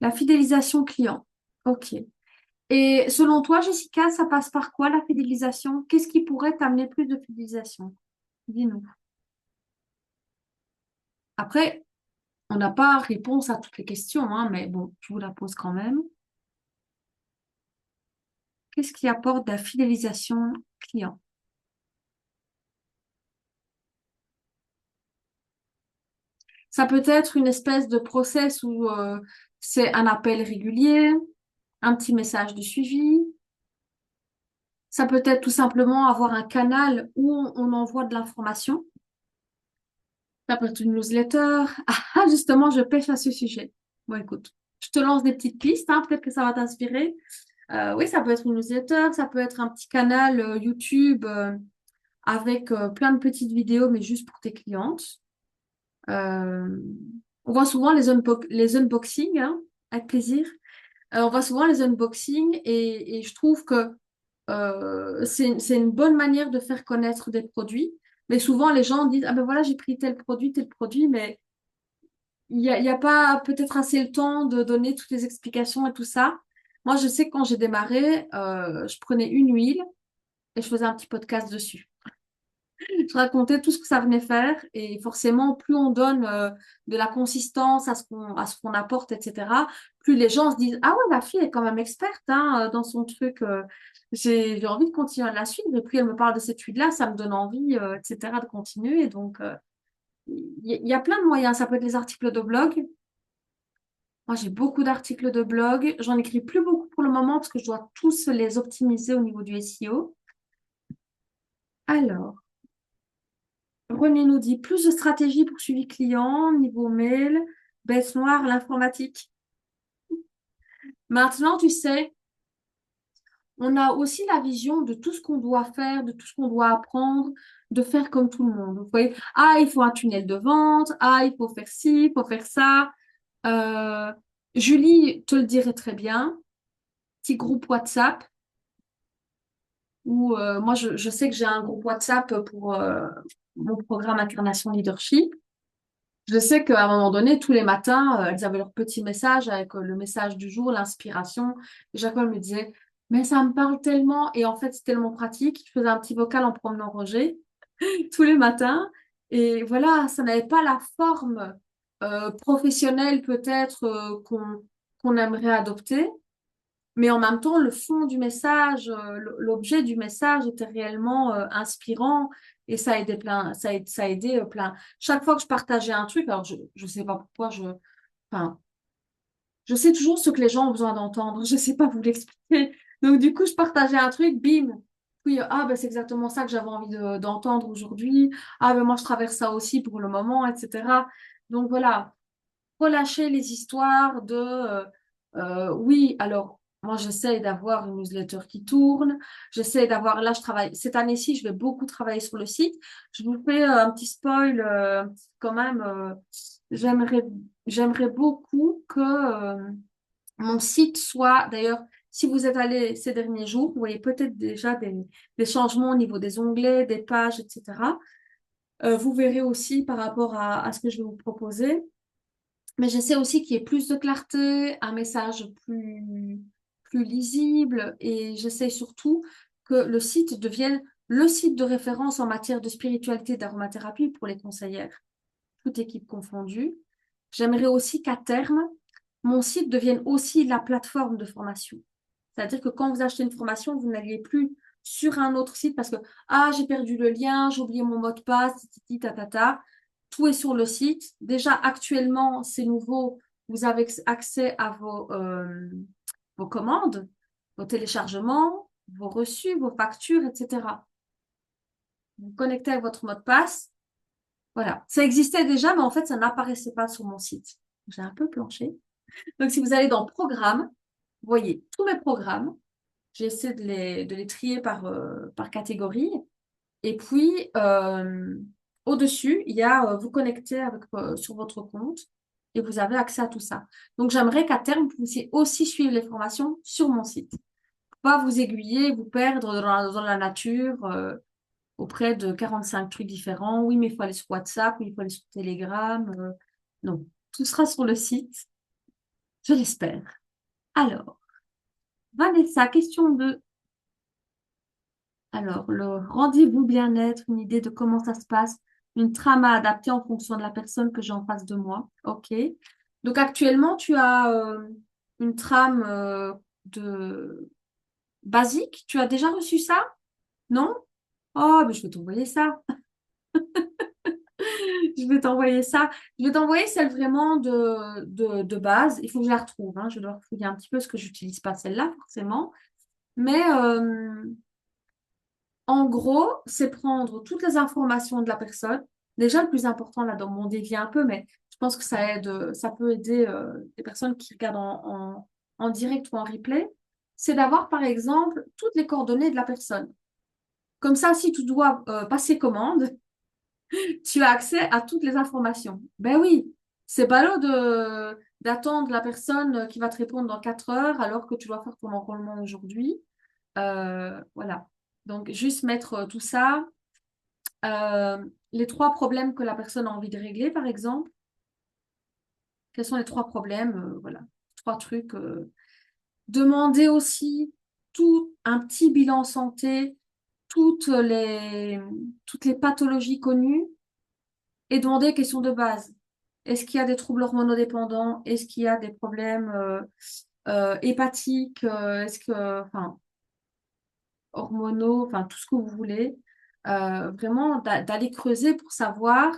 La fidélisation client. OK. Et selon toi, Jessica, ça passe par quoi la fidélisation? Qu'est-ce qui pourrait t'amener plus de fidélisation? Dis-nous. Après, on n'a pas réponse à toutes les questions, hein, mais bon, je vous la pose quand même. Qu'est-ce qui apporte de la fidélisation client? Ça peut être une espèce de process où c'est un appel régulier, un petit message de suivi. Ça peut être tout simplement avoir un canal où on envoie de l'information. Ça peut être une newsletter. Ah, justement, je pêche à ce sujet. Bon, écoute, je te lance des petites pistes, hein, peut-être que ça va t'inspirer. Oui, ça peut être une newsletter, ça peut être un petit canal YouTube avec plein de petites vidéos, mais juste pour tes clientes. Euh, on voit souvent les unboxings, hein, avec plaisir. On voit souvent les unboxings et je trouve que c'est une bonne manière de faire connaître des produits. Mais souvent, les gens disent, ah ben voilà, j'ai pris tel produit, mais il y a pas peut-être assez le temps de donner toutes les explications et tout ça. Moi, je sais que quand j'ai démarré, je prenais une huile et je faisais un petit podcast dessus. Je racontais tout ce que ça venait faire et forcément, plus on donne de la consistance à ce qu'on apporte, etc., plus les gens se disent, ah ouais, la fille est quand même experte hein, dans son truc. J'ai envie de continuer à la suivre. Et puis elle me parle de cette huile-là, ça me donne envie, etc., de continuer. Donc, il y a plein de moyens. Ça peut être les articles de blog. Moi, j'ai beaucoup d'articles de blog. J'en écris plus beaucoup pour le moment parce que je dois tous les optimiser au niveau du SEO. Alors, René nous dit plus de stratégie pour suivi client, niveau mail, baisse noire, l'informatique. Maintenant, tu sais, on a aussi la vision de tout ce qu'on doit faire, de tout ce qu'on doit apprendre, de faire comme tout le monde. Vous voyez, ah, il faut un tunnel de vente, ah, il faut faire ci, il faut faire ça. Euh, Julie te le dirait très bien. Petit groupe WhatsApp où moi, je sais que j'ai un groupe WhatsApp pour mon programme Incarnation Leadership. Je sais qu'à un moment donné, tous les matins, elles avaient leur petit message avec le message du jour, l'inspiration. Et chaque fois, elle me disait, mais ça me parle tellement. Et en fait, c'est tellement pratique. Je faisais un petit vocal en promenant Roger tous les matins. Et voilà, ça n'avait pas la forme professionnelle peut-être qu'on aimerait adopter. Mais en même temps, le fond du message, l'objet du message était réellement inspirant et ça a aidé plein, ça a aidé plein. Chaque fois que je partageais un truc, alors je sais pas pourquoi enfin, je sais toujours ce que les gens ont besoin d'entendre. Je sais pas vous l'expliquer. Donc du coup, je partageais un truc, bim. Oui, ah ben c'est exactement ça que j'avais envie d'entendre aujourd'hui. Ah ben moi je traverse ça aussi pour le moment, etc. Donc voilà, relâcher les histoires de oui, alors moi j'essaie d'avoir une newsletter qui tourne, j'essaie d'avoir là je travaille cette année-ci, je vais beaucoup travailler sur le site. Je vous fais un petit spoil quand même j'aimerais j'aimerais beaucoup que mon site soit d'ailleurs si vous êtes allé ces derniers jours, vous voyez peut-être déjà des changements au niveau des onglets, des pages, etc. Vous verrez aussi par rapport à ce que je vais vous proposer. Mais j'essaie aussi qu'il y ait plus de clarté, un message plus lisible et j'essaie surtout que le site devienne le site de référence en matière de spiritualité et d'aromathérapie pour les conseillères, toute équipe confondue. J'aimerais aussi qu'à terme, mon site devienne aussi la plateforme de formation. C'est-à-dire que quand vous achetez une formation, vous n'alliez plus sur un autre site parce que, ah, j'ai perdu le lien, j'ai oublié mon mot de passe, titi, tatata. tout est sur le site. Déjà, actuellement, c'est nouveau. Vous avez accès à vos commandes, vos téléchargements, vos reçus, vos factures, etc. Vous vous connectez avec votre mot de passe. Voilà. Ça existait déjà, mais en fait, ça n'apparaissait pas sur mon site. J'ai un peu planché. Donc, si vous allez dans Programmes, vous voyez tous mes programmes. J'ai essayé de les trier par catégorie. Et puis, au-dessus, il y a vous connecter sur votre compte et vous avez accès à tout ça. Donc, j'aimerais qu'à terme, vous puissiez aussi suivre les formations sur mon site. Pas vous aiguiller, vous perdre dans la nature auprès de 45 trucs différents. Oui, mais il faut aller sur WhatsApp, oui, il faut aller sur Telegram. Non, tout sera sur le site, je l'espère. Alors, Vanessa, question 2. Alors, le rendez-vous bien-être, une idée de comment ça se passe, une trame à adapter en fonction de la personne que j'ai en face de moi. OK. Donc, actuellement, tu as une trame de basique. Tu as déjà reçu ça? Non? Oh, mais je vais t'envoyer ça. Je vais t'envoyer ça. Je vais t'envoyer celle vraiment de base. Il faut que je la retrouve, hein. Je dois fouiller un petit peu parce que je n'utilise pas celle-là, forcément. Mais en gros, c'est prendre toutes les informations de la personne. Déjà, le plus important là, dans mon dévier un peu, mais je pense que ça aide, ça peut aider les personnes qui regardent en direct ou en replay, c'est d'avoir par exemple toutes les coordonnées de la personne. Comme ça, si tu dois passer commande, tu as accès à toutes les informations. Ben oui, c'est ballot d'attendre la personne qui va te répondre dans 4 heures alors que tu dois faire ton enrôlement aujourd'hui. Voilà. Donc, juste mettre tout ça. Les 3 problèmes que la personne a envie de régler, par exemple. Quels sont les 3 problèmes? Voilà. 3 trucs. Demander aussi tout un petit bilan santé, toutes les, toutes les pathologies connues et demander les questions de base. Est-ce qu'il y a des troubles hormonodépendants? Est-ce qu'il y a des problèmes hépatiques? Enfin, hormonaux, enfin, tout ce que vous voulez. Vraiment, d'aller creuser pour savoir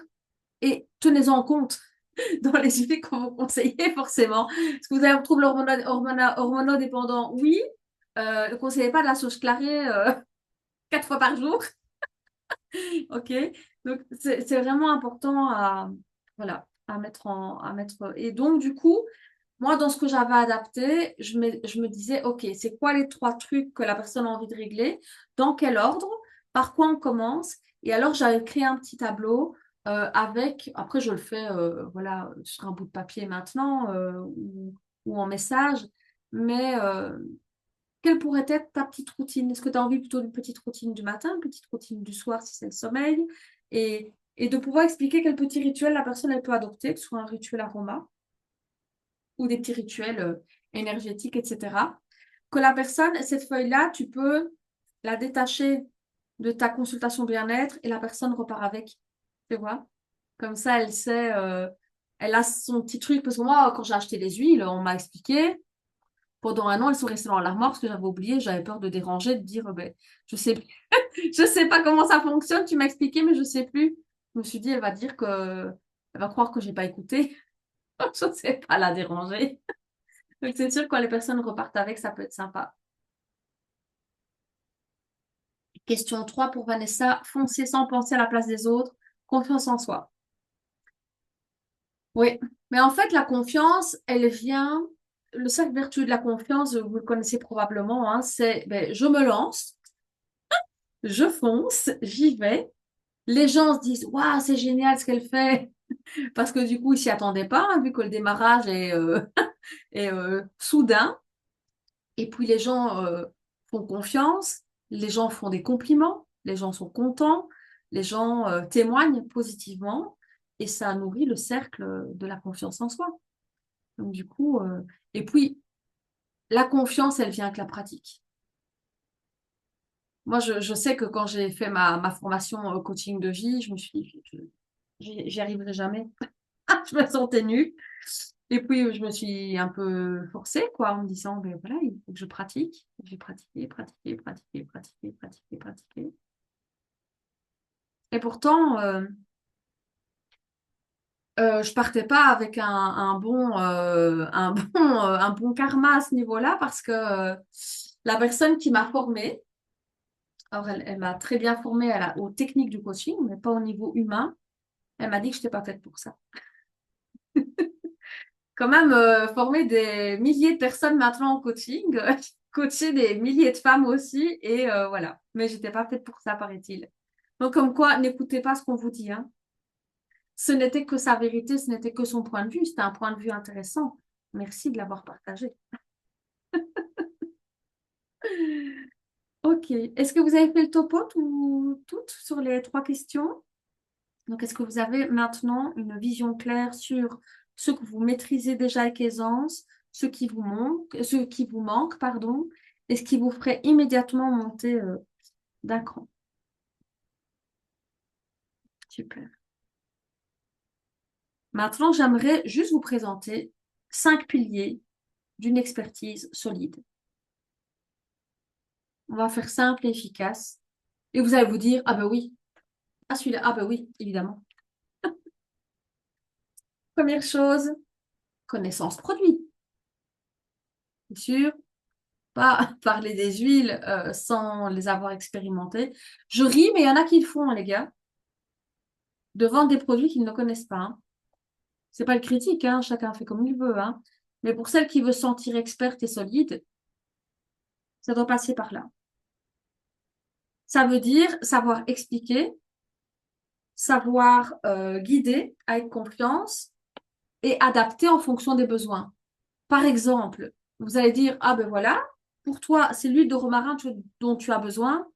et tenez-en compte dans les idées qu'on vous conseille forcément. Est-ce que vous avez un trouble hormonodépendant? Oui. Ne conseillez pas de la sauce clarée 4 fois par jour. OK? Donc, c'est vraiment important voilà, à mettre. Et donc, du coup, moi, dans ce que j'avais adapté, je me disais, OK, c'est quoi les 3 trucs que la personne a envie de régler? Dans quel ordre? Par quoi on commence? Et alors, j'avais créé un petit tableau après, je le fais voilà, sur un bout de papier maintenant ou en message, mais quelle pourrait être ta petite routine? Est-ce que tu as envie plutôt d'une petite routine du matin, une petite routine du soir si c'est le sommeil? Et de pouvoir expliquer quel petit rituel la personne elle peut adopter, que ce soit un rituel aroma ou des petits rituels énergétiques, etc. Que la personne, cette feuille-là, tu peux la détacher de ta consultation bien-être et la personne repart avec. Tu vois? Comme ça, elle sait, elle a son petit truc. Parce que moi, quand j'ai acheté les huiles, on m'a expliqué. Pendant un an, elles sont restées dans l'armoire parce que j'avais oublié, j'avais peur de déranger, de dire, ben, je sais, je sais pas comment ça fonctionne, tu m'as expliqué, mais je sais plus. Je me suis dit, elle va dire elle va croire que j'ai pas écouté. Je ne sais pas la déranger. Donc, c'est sûr, quand les personnes repartent avec, ça peut être sympa. Question 3 pour Vanessa. Foncer sans penser à la place des autres. Confiance en soi. Oui. Mais en fait, la confiance, elle vient. Le cercle vertueux de la confiance, vous le connaissez probablement, hein, c'est ben, je me lance, je fonce, j'y vais. Les gens se disent, waouh, c'est génial ce qu'elle fait. Parce que du coup, ils s'y attendaient pas, hein, vu que le démarrage est soudain. Et puis les gens font confiance, les gens font des compliments, les gens sont contents, les gens témoignent positivement et ça nourrit le cercle de la confiance en soi. Donc du coup, et puis la confiance, elle vient avec la pratique. Moi, je sais que quand j'ai fait ma formation coaching de vie, je me suis dit, j'y arriverai jamais. Je me sentais nulle. Et puis, je me suis un peu forcée, quoi, en me disant, ben voilà, il faut que je pratique. J'ai pratiqué, pratiqué, pratiqué, pratiqué, pratiqué, pratiqué. Et pourtant, Je partais pas avec un bon karma à ce niveau-là parce que la personne qui m'a formée, alors elle m'a très bien formée aux techniques du coaching, mais pas au niveau humain. Elle m'a dit que je n'étais pas faite pour ça. Quand même, former des milliers de personnes maintenant en coaching, coacher des milliers de femmes aussi, et voilà. Mais j'étais pas faite pour ça, paraît-il. Donc, comme quoi, n'écoutez pas ce qu'on vous dit, hein. Ce n'était que sa vérité, ce n'était que son point de vue. C'était un point de vue intéressant. Merci de l'avoir partagé. Ok. Est-ce que vous avez fait le topo toutes sur les trois questions? Donc, est-ce que vous avez maintenant une vision claire sur ce que vous maîtrisez déjà avec aisance, ce qui vous manque, pardon, et ce qui vous ferait immédiatement monter d'un cran? Super. Maintenant, j'aimerais juste vous présenter 5 piliers d'une expertise solide. On va faire simple et efficace. Et vous allez vous dire, ah ben oui, ah celui-là, ah ben oui, évidemment. Première chose, connaissance produit. Bien sûr, pas parler des huiles sans les avoir expérimentées. Je ris, mais il y en a qui le font, hein, les gars, de vendre des produits qu'ils ne connaissent pas, hein. C'est pas le critique, hein, chacun fait comme il veut, hein. Mais pour celle qui veut se sentir experte et solide, ça doit passer par là. Ça veut dire savoir expliquer, savoir guider avec confiance et adapter en fonction des besoins. Par exemple, vous allez dire, ah ben voilà, pour toi, c'est l'huile de romarin dont tu as besoin.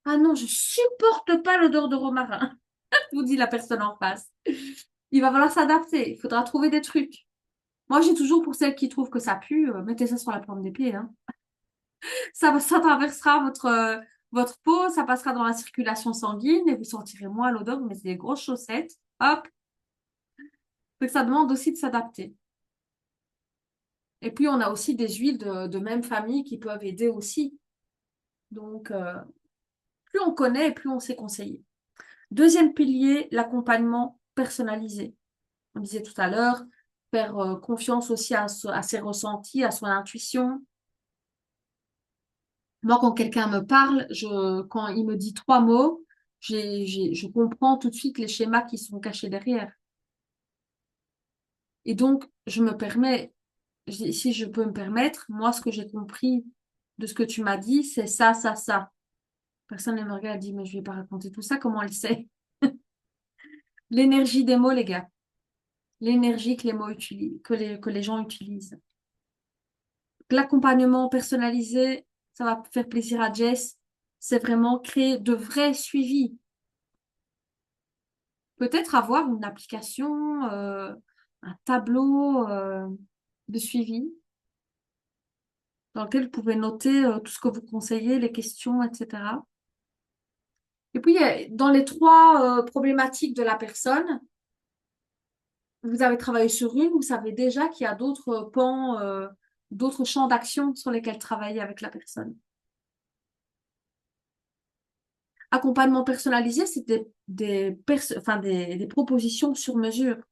Ah non, je supporte pas l'odeur de romarin, vous dit la personne en face. Il va falloir s'adapter, il faudra trouver des trucs. Moi, j'ai toujours pour celles qui trouvent que ça pue, mettez ça sur la plante des pieds, hein. Ça traversera votre peau, ça passera dans la circulation sanguine et vous sentirez moins l'odeur, vous mettez des grosses chaussettes. Hop. Donc, ça demande aussi de s'adapter. Et puis, on a aussi des huiles de même famille qui peuvent aider aussi. Donc, plus on connaît, plus on sait conseiller. Deuxième pilier, l'accompagnement personnalisé. On disait tout à l'heure, faire confiance aussi à ses ressentis, à son intuition. Moi, quand quelqu'un me parle, quand il me dit 3 mots, je comprends tout de suite les schémas qui sont cachés derrière. Et donc, si je peux me permettre, moi, ce que j'ai compris de ce que tu m'as dit, c'est ça, ça, ça. Personne ne me regarde et dit, mais je ne vais pas raconter tout ça, comment elle sait? L'énergie des mots, les gars. L'énergie que les mots utilisent, que les gens utilisent. L'accompagnement personnalisé, ça va faire plaisir à Jess, c'est vraiment créer de vrais suivis. Peut-être avoir une application, un tableau de suivi dans lequel vous pouvez noter tout ce que vous conseillez, les questions, etc. Et puis, dans les trois problématiques de la personne, vous avez travaillé sur une, vous savez déjà qu'il y a d'autres pans, d'autres champs d'action sur lesquels travailler avec la personne. Accompagnement personnalisé, c'est des propositions sur mesure.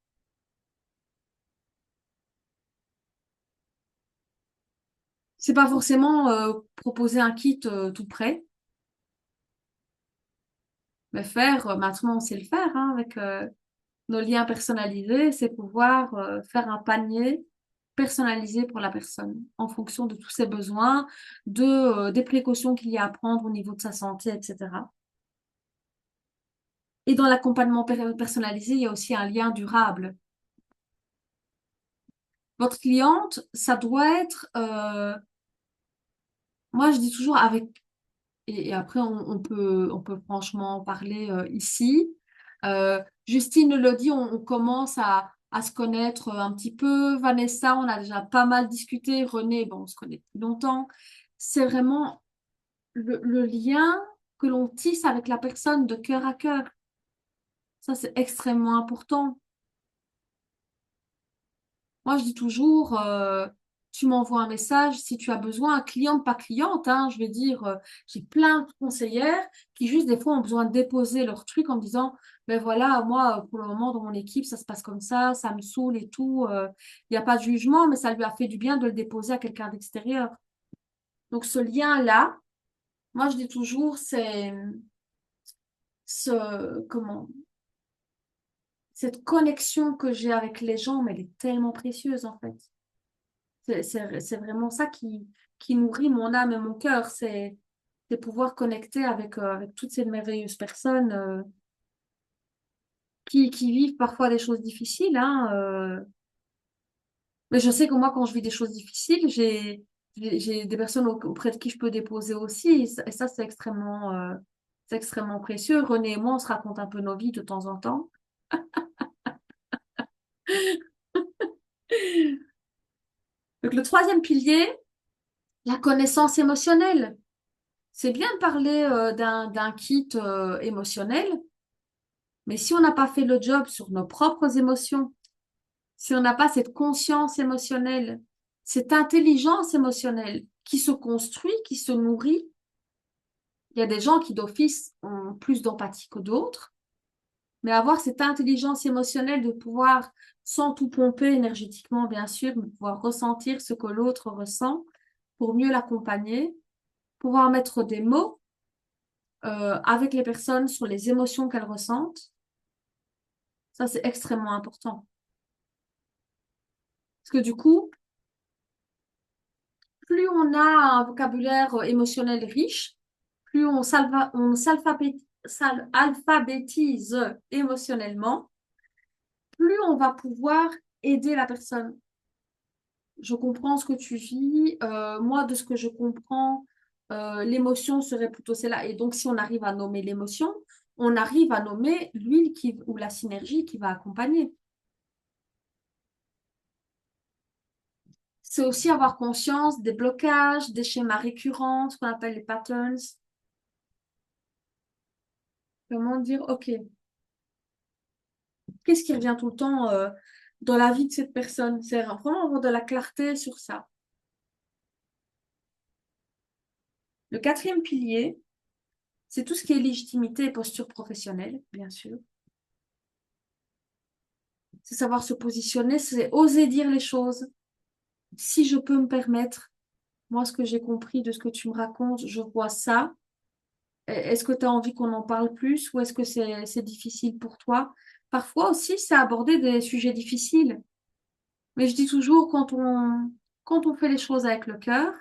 C'est pas forcément proposer un kit tout prêt, mais maintenant on sait le faire hein, avec nos liens personnalisés, c'est pouvoir faire un panier personnalisé pour la personne en fonction de tous ses besoins, des précautions qu'il y a à prendre au niveau de sa santé, etc. Et dans l'accompagnement personnalisé, il y a aussi un lien durable. Votre cliente, ça doit être, moi je dis toujours et après on peut franchement en parler ici. Justine le dit, on commence à se connaître un petit peu. Vanessa, on a déjà pas mal discuté. René, bon, on se connaît depuis longtemps. C'est vraiment le lien que l'on tisse avec la personne de cœur à cœur. Ça, c'est extrêmement important. Moi, je dis toujours, tu m'envoies un message si tu as besoin, cliente, pas cliente, hein, je vais dire, j'ai plein de conseillères qui juste des fois ont besoin de déposer leur truc en me disant, ben voilà, moi, pour le moment, dans mon équipe, ça se passe comme ça me saoule et tout. Il n'y a pas de jugement, mais ça lui a fait du bien de le déposer à quelqu'un d'extérieur. Donc, ce lien-là, moi, je dis toujours, c'est comment, cette connexion que j'ai avec les gens, mais elle est tellement précieuse, en fait. C'est vraiment ça qui nourrit mon âme et mon cœur, c'est pouvoir connecter avec toutes ces merveilleuses personnes qui vivent parfois des choses difficiles, hein, mais je sais que moi, quand je vis des choses difficiles, j'ai des personnes auprès de qui je peux déposer aussi, et ça, c'est extrêmement précieux. René et moi, on se raconte un peu nos vies de temps en temps. Donc, le troisième pilier, la connaissance émotionnelle. C'est bien de parler d'un kit émotionnel, mais si on n'a pas fait le job sur nos propres émotions, si on n'a pas cette conscience émotionnelle, cette intelligence émotionnelle qui se construit, qui se nourrit, il y a des gens qui d'office ont plus d'empathie que d'autres, mais avoir cette intelligence émotionnelle de pouvoir, sans tout pomper énergétiquement, bien sûr, mais pouvoir ressentir ce que l'autre ressent pour mieux l'accompagner, pouvoir mettre des mots avec les personnes sur les émotions qu'elles ressentent, ça c'est extrêmement important. Parce que du coup, plus on a un vocabulaire émotionnel riche, plus on s'alphabétise émotionnellement, plus on va pouvoir aider la personne. Je comprends ce que tu vis. Moi, de ce que je comprends, l'émotion serait plutôt celle-là. Et donc, si on arrive à nommer l'émotion, on arrive à nommer l'huile ou la synergie qui va accompagner. C'est aussi avoir conscience des blocages, des schémas récurrents, ce qu'on appelle les patterns. Comment dire, OK, qu'est-ce qui revient tout le temps dans la vie de cette personne? C'est vraiment avoir de la clarté sur ça. Le quatrième pilier, c'est tout ce qui est légitimité et posture professionnelle, bien sûr. C'est savoir se positionner, c'est oser dire les choses. Si je peux me permettre, moi, ce que j'ai compris de ce que tu me racontes, je vois ça. Est-ce que tu as envie qu'on en parle plus ou est-ce que c'est difficile pour toi? Parfois aussi, c'est aborder des sujets difficiles. Mais je dis toujours, quand on fait les choses avec le cœur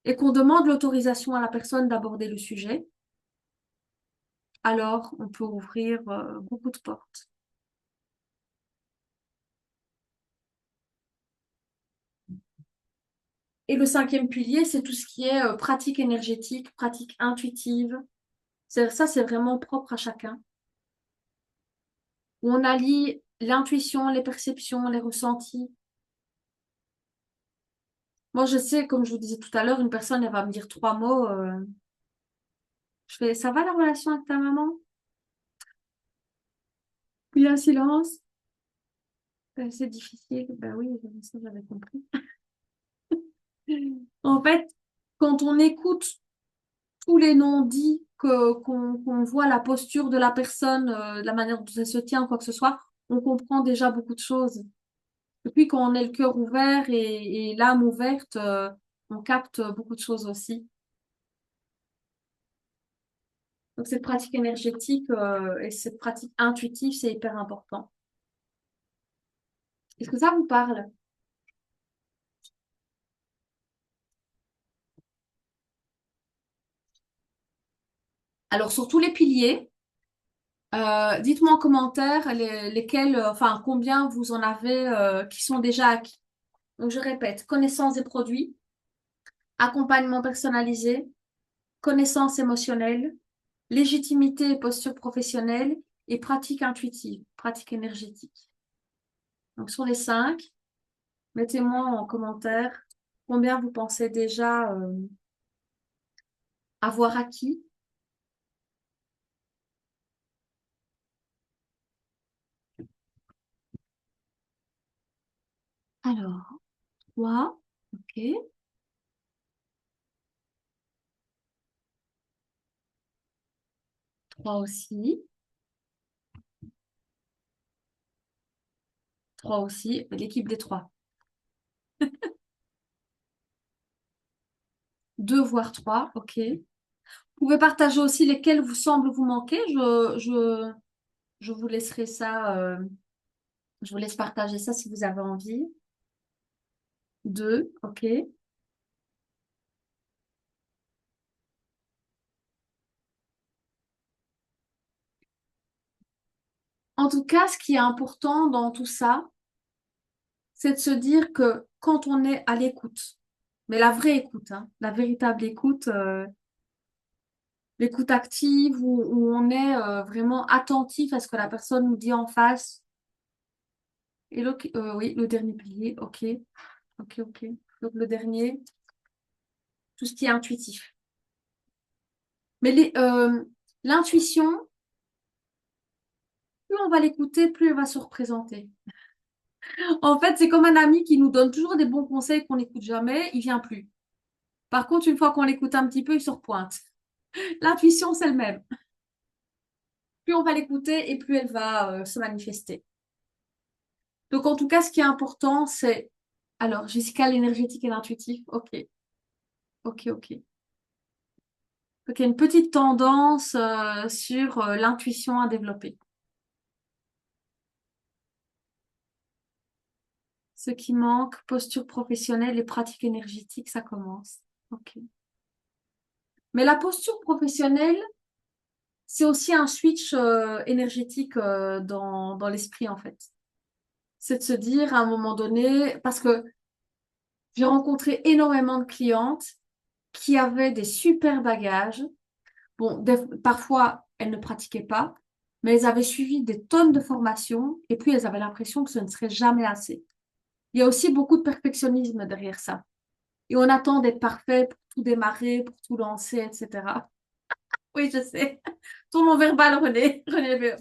et qu'on demande l'autorisation à la personne d'aborder le sujet, alors on peut ouvrir beaucoup de portes. Et le cinquième pilier, c'est tout ce qui est pratique énergétique, pratique intuitive. Ça, c'est vraiment propre à chacun. Où on allie l'intuition, les perceptions, les ressentis. Moi, je sais, comme je vous disais tout à l'heure, une personne, elle va me dire trois mots. Je fais, ça va la relation avec ta maman? Puis un silence. C'est difficile. Ben oui, ça j'avais compris. En fait, quand on écoute tous les non-dits, qu'on voit la posture de la personne, la manière dont elle se tient, quoi que ce soit, on comprend déjà beaucoup de choses. Et puis quand on a le cœur ouvert et l'âme ouverte, on capte beaucoup de choses aussi. Donc cette pratique énergétique et cette pratique intuitive, c'est hyper important. Est-ce que ça vous parle? Alors sur tous les piliers, dites-moi en commentaire lesquels, enfin combien vous en avez qui sont déjà acquis. Donc je répète, connaissance des produits, accompagnement personnalisé, connaissance émotionnelle, légitimité et posture professionnelle et pratique intuitive, pratique énergétique. Donc sur les cinq, mettez-moi en commentaire combien vous pensez déjà avoir acquis. Alors. 3, ok. 3 aussi. 3 aussi. L'équipe des 3. 2 voire 3, ok. Vous pouvez partager aussi lesquels vous semblent vous manquer. Je vous laisserai ça. Je vous laisse partager ça si vous avez envie. 2, ok. En tout cas, ce qui est important dans tout ça, c'est de se dire que quand on est à l'écoute, mais la vraie écoute, hein, la véritable écoute, l'écoute active où on est vraiment attentif à ce que la personne nous dit en face. Et oui, le dernier pilier, ok, ok, ok. Donc le dernier, tout ce qui est intuitif. Mais l'intuition, plus on va l'écouter, plus elle va se représenter. En fait, c'est comme un ami qui nous donne toujours des bons conseils qu'on n'écoute jamais, il vient plus. Par contre, une fois qu'on l'écoute un petit peu, il se repointe. L'intuition, c'est le même. Plus on va l'écouter et plus elle va se manifester. Donc, en tout cas, ce qui est important, c'est... Alors, Jessica, l'énergétique et l'intuitif, ok, ok, ok. Donc, il y a une petite tendance sur l'intuition à développer. Ce qui manque, posture professionnelle et pratique énergétique, ça commence. Ok. Mais la posture professionnelle, c'est aussi un switch énergétique dans l'esprit, en fait. C'est de se dire à un moment donné, parce que j'ai rencontré énormément de clientes qui avaient des super bagages. Bon, parfois, elles ne pratiquaient pas, mais elles avaient suivi des tonnes de formations et puis elles avaient l'impression que ce ne serait jamais assez. Il y a aussi beaucoup de perfectionnisme derrière ça. Et on attend d'être parfait pour tout démarrer, pour tout lancer, etc. Oui, je sais. Ton non-verbal, René. René,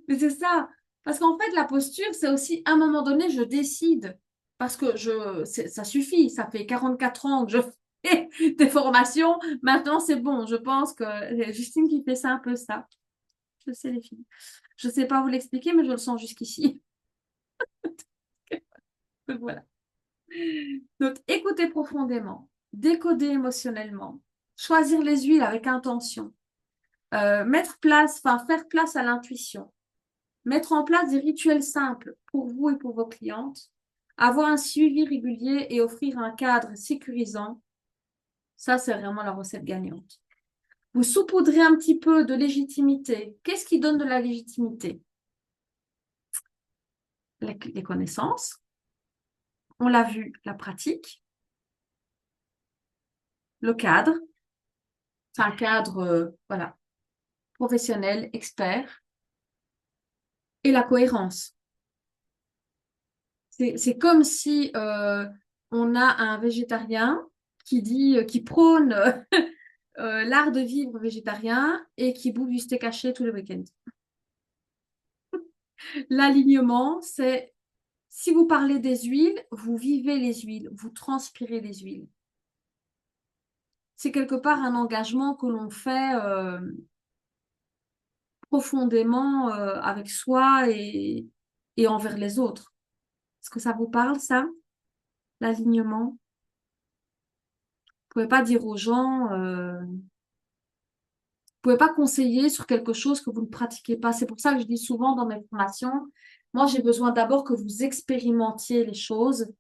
mais c'est ça. Parce qu'en fait, la posture, c'est aussi, à un moment donné, je décide. Parce que ça suffit. Ça fait 44 ans que je fais des formations. Maintenant, c'est bon. Je pense que Justine qui fait ça un peu ça. Je sais, les filles. Je ne sais pas vous l'expliquer, mais je le sens jusqu'ici. Donc, voilà. Donc, écouter profondément, décoder émotionnellement, choisir les huiles avec intention, faire place à l'intuition, mettre en place des rituels simples pour vous et pour vos clientes, avoir un suivi régulier et offrir un cadre sécurisant, ça, c'est vraiment la recette gagnante. Vous saupoudrez un petit peu de légitimité. Qu'est-ce qui donne de la légitimité? Les connaissances, on l'a vu, la pratique, le cadre, c'est un cadre voilà, professionnel, expert, et la cohérence. C'est comme si on a un végétarien qui prône l'art de vivre végétarien et qui bouffe du steak haché tous les week-ends. L'alignement, c'est si vous parlez des huiles, vous vivez les huiles, vous transpirez les huiles. C'est quelque part un engagement que l'on fait profondément avec soi et envers les autres. Est-ce que ça vous parle, ça, l'alignement? Vous pouvez pas dire aux gens, pouvez pas conseiller sur quelque chose que vous ne pratiquez pas. C'est pour ça que je dis souvent dans mes formations, moi j'ai besoin d'abord que vous expérimentiez les choses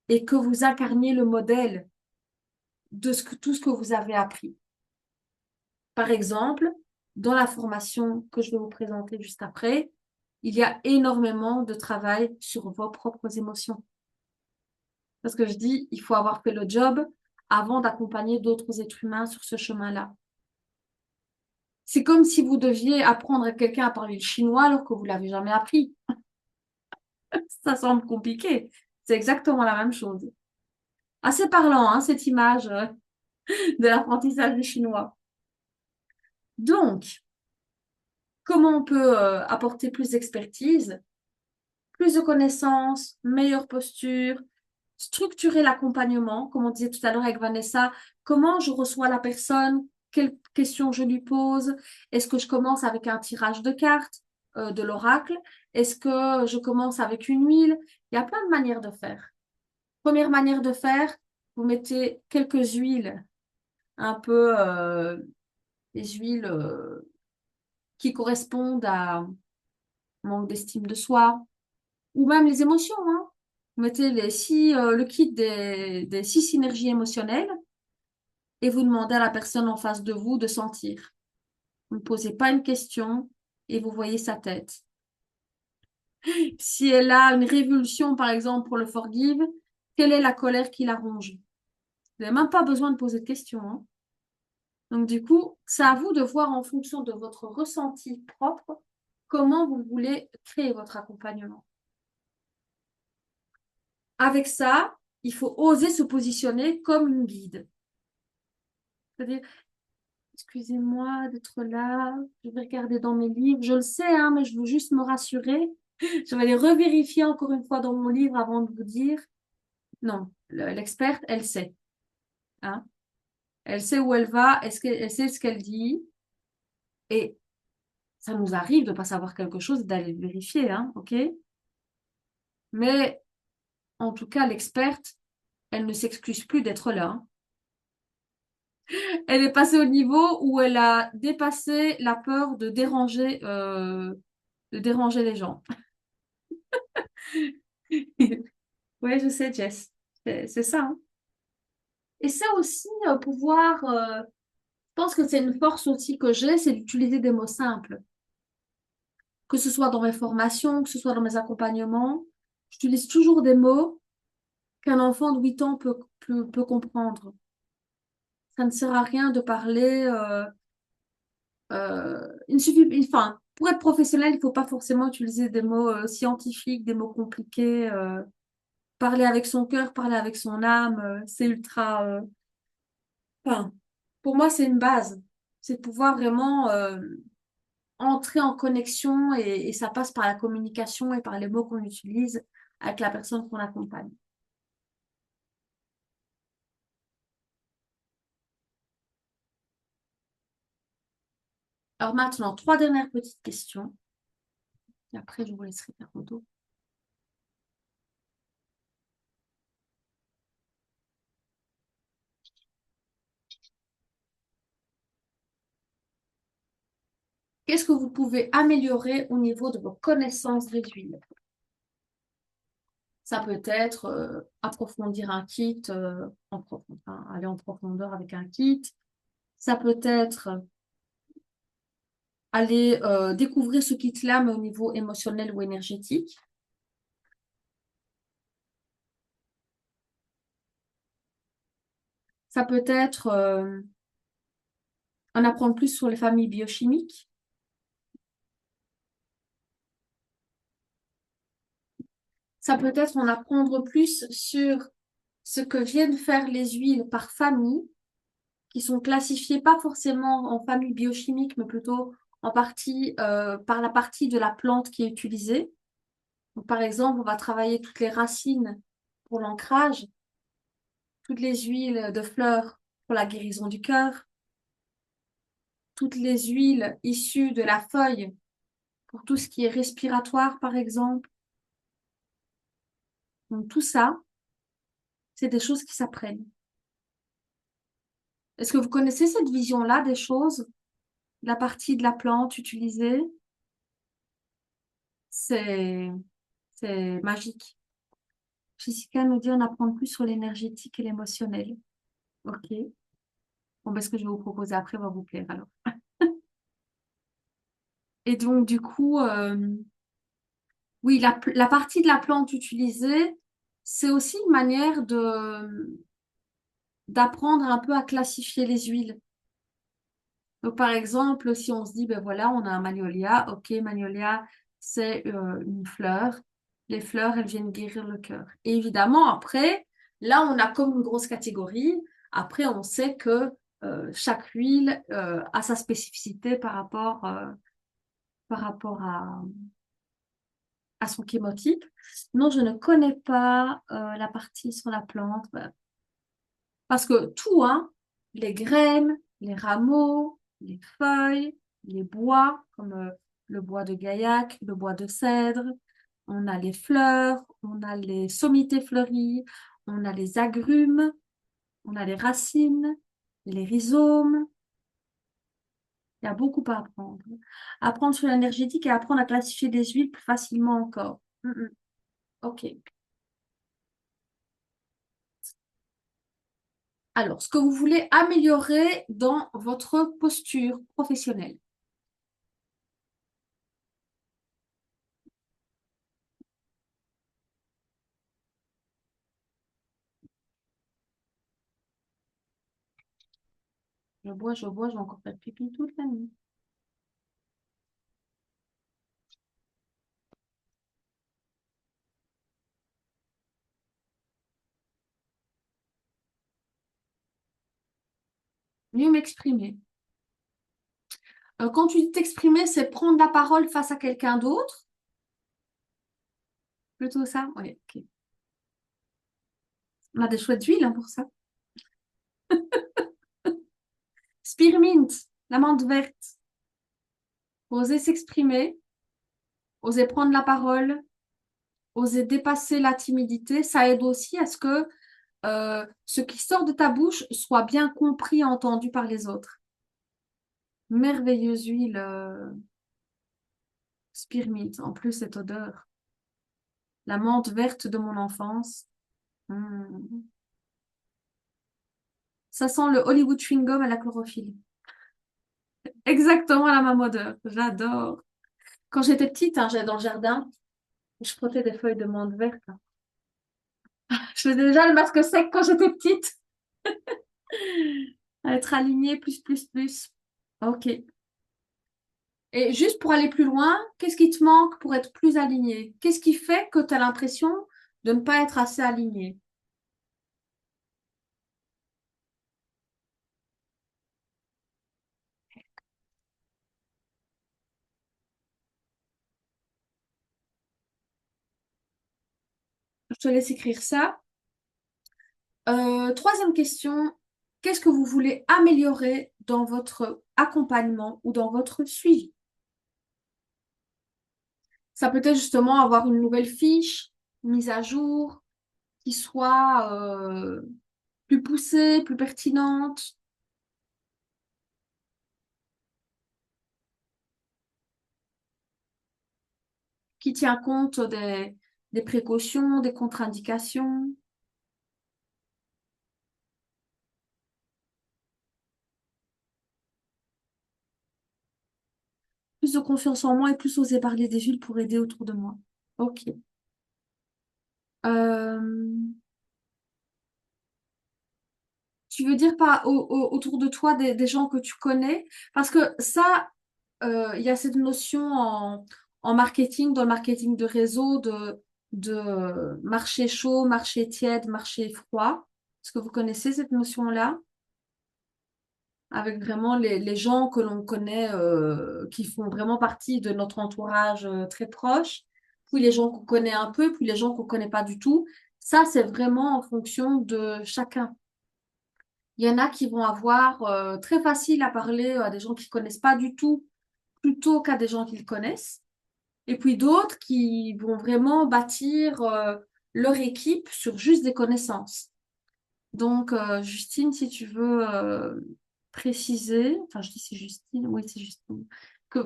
et que vous incarniez le modèle de tout ce que vous avez appris. Par exemple, dans la formation que je vais vous présenter juste après, il y a énormément de travail sur vos propres émotions. Parce que je dis, il faut avoir fait le job avant d'accompagner d'autres êtres humains sur ce chemin-là. C'est comme si vous deviez apprendre à quelqu'un à parler le chinois alors que vous ne l'avez jamais appris. Ça semble compliqué. C'est exactement la même chose. Assez parlant, hein, cette image de l'apprentissage du chinois. Donc, comment on peut apporter plus d'expertise? plus de connaissances, meilleure posture, structurer l'accompagnement, comme on disait tout à l'heure avec Vanessa, comment je reçois la personne, quelles questions je lui pose, est-ce que je commence avec un tirage de cartes, de l'oracle, est-ce que je commence avec une huile, il y a plein de manières de faire. Première manière de faire, vous mettez quelques huiles, un peu des huiles qui correspondent à manque d'estime de soi, ou même les émotions, hein. Vous mettez le kit des 6 synergies émotionnelles et vous demandez à la personne en face de vous de sentir. Vous ne posez pas une question et vous voyez sa tête. Si elle a une révulsion, par exemple, pour le forgive, quelle est la colère qui la ronge? Vous n'avez même pas besoin de poser de questions, hein. Donc, du coup, c'est à vous de voir en fonction de votre ressenti propre comment vous voulez créer votre accompagnement. Avec ça, il faut oser se positionner comme une guide. C'est-à-dire, excusez-moi d'être là, je vais regarder dans mes livres. Je le sais, hein, mais je veux juste me rassurer. Je vais les revérifier encore une fois dans mon livre avant de vous dire. Non, l'experte, elle sait, hein. Elle sait où elle va, elle sait ce qu'elle dit. Et ça nous arrive de ne pas savoir quelque chose et d'aller le vérifier, hein, ok? Mais en tout cas, l'experte, elle ne s'excuse plus d'être là, hein. Elle est passée au niveau où elle a dépassé la peur de déranger les gens. Ouais, je sais, Jess. C'est ça, hein. Et ça aussi, je pense que c'est une force aussi que j'ai, c'est d'utiliser des mots simples. Que ce soit dans mes formations, que ce soit dans mes accompagnements, j'utilise toujours des mots qu'un enfant de 8 ans peut comprendre. Ça ne sert à rien de parler. Il suffit, enfin, pour être professionnel, il ne faut pas forcément utiliser des mots scientifiques, des mots compliqués. Parler avec son cœur, parler avec son âme, c'est ultra. Enfin, pour moi, c'est une base. C'est de pouvoir vraiment entrer en connexion et ça passe par la communication et par les mots qu'on utilise avec la personne qu'on accompagne. Alors maintenant, 3 dernières petites questions. Et après, je vous laisserai faire vos tours. Qu'est-ce que vous pouvez améliorer au niveau de vos connaissances des huiles? Ça peut être approfondir un kit, enfin, aller en profondeur avec un kit. Ça peut être aller découvrir ce kit-là, mais au niveau émotionnel ou énergétique. Ça peut être en apprendre plus sur les familles biochimiques. Ça peut être en apprendre plus sur ce que viennent faire les huiles par famille, qui sont classifiées pas forcément en famille biochimique, mais plutôt en partie par la partie de la plante qui est utilisée. Donc, par exemple, on va travailler toutes les racines pour l'ancrage, toutes les huiles de fleurs pour la guérison du cœur, toutes les huiles issues de la feuille pour tout ce qui est respiratoire, par exemple. Donc, tout ça, c'est des choses qui s'apprennent. Est-ce que vous connaissez cette vision-là des choses, la partie de la plante utilisée? C'est, c'est magique. Jessica nous dit on apprend plus sur l'énergétique et l'émotionnel. Ok. Bon, ben, ce que je vais vous proposer après va vous plaire alors. Et donc, du coup, oui, la partie de la plante utilisée, c'est aussi une manière d'apprendre un peu à classifier les huiles. Donc, par exemple, si on se dit, ben voilà, on a un magnolia, ok, magnolia, c'est une fleur. Les fleurs, elles viennent guérir le cœur. Et évidemment, après, là, on a comme une grosse catégorie. Après, on sait que chaque huile a sa spécificité par rapport à son chémotype. Non, je ne connais pas la partie sur la plante. Parce que tout, hein, les graines, les rameaux, les feuilles, les bois, comme le bois de gaillac, le bois de cèdre, on a les fleurs, on a les sommités fleuries, on a les agrumes, on a les racines, les rhizomes. Il y a beaucoup à apprendre. Apprendre sur l'énergétique et apprendre à classifier des huiles plus facilement encore. Ok. Alors, ce que vous voulez améliorer dans votre posture professionnelle. Je bois, je vais encore faire pipi toute la nuit. Mieux m'exprimer. Quand tu dis t'exprimer, c'est prendre la parole face à quelqu'un d'autre. Plutôt ça? Oui, ok. On a des chouettes huiles hein, pour ça. Spearmint, l'amande verte. Oser s'exprimer, oser prendre la parole, oser dépasser la timidité, ça aide aussi à ce que ce qui sort de ta bouche soit bien compris et entendu par les autres. Merveilleuse huile spearmint. En plus, cette odeur. La menthe verte de mon enfance. Hmm. Ça sent le Hollywood chewing gum à la chlorophylle. Exactement la même odeur. J'adore. Quand j'étais petite, hein, j'allais dans le jardin, je frottais des feuilles de menthe verte. Là. Je faisais déjà le masque sec quand j'étais petite. À être alignée, plus, plus, plus. Ok. Et juste pour aller plus loin, qu'est-ce qui te manque pour être plus aligné? Qu'est-ce qui fait que tu as l'impression de ne pas être assez aligné? Je te laisse écrire ça. Troisième question, qu'est-ce que vous voulez améliorer dans votre accompagnement ou dans votre suivi? Ça peut être justement avoir une nouvelle fiche, mise à jour, qui soit plus poussée, plus pertinente, qui tient compte des précautions, des contre-indications. Plus de confiance en moi et plus oser parler des huiles pour aider autour de moi. Ok. Euh, Tu veux dire pas autour de toi des gens que tu connais? Parce que ça, il y a cette notion en marketing, dans le marketing de réseau, de marché chaud, marché tiède, marché froid. Est-ce que vous connaissez cette notion-là? Avec vraiment les gens que l'on connaît, qui font vraiment partie de notre entourage très proche, puis les gens qu'on connaît un peu, puis les gens qu'on connaît pas du tout. Ça, c'est vraiment en fonction de chacun. Il y en a qui vont avoir très facile à parler à des gens qui connaissent pas du tout, plutôt qu'à des gens qu'ils connaissent. Et puis d'autres qui vont vraiment bâtir leur équipe sur juste des connaissances. Donc, Justine, si tu veux préciser, enfin, je dis c'est Justine, oui, c'est Justine.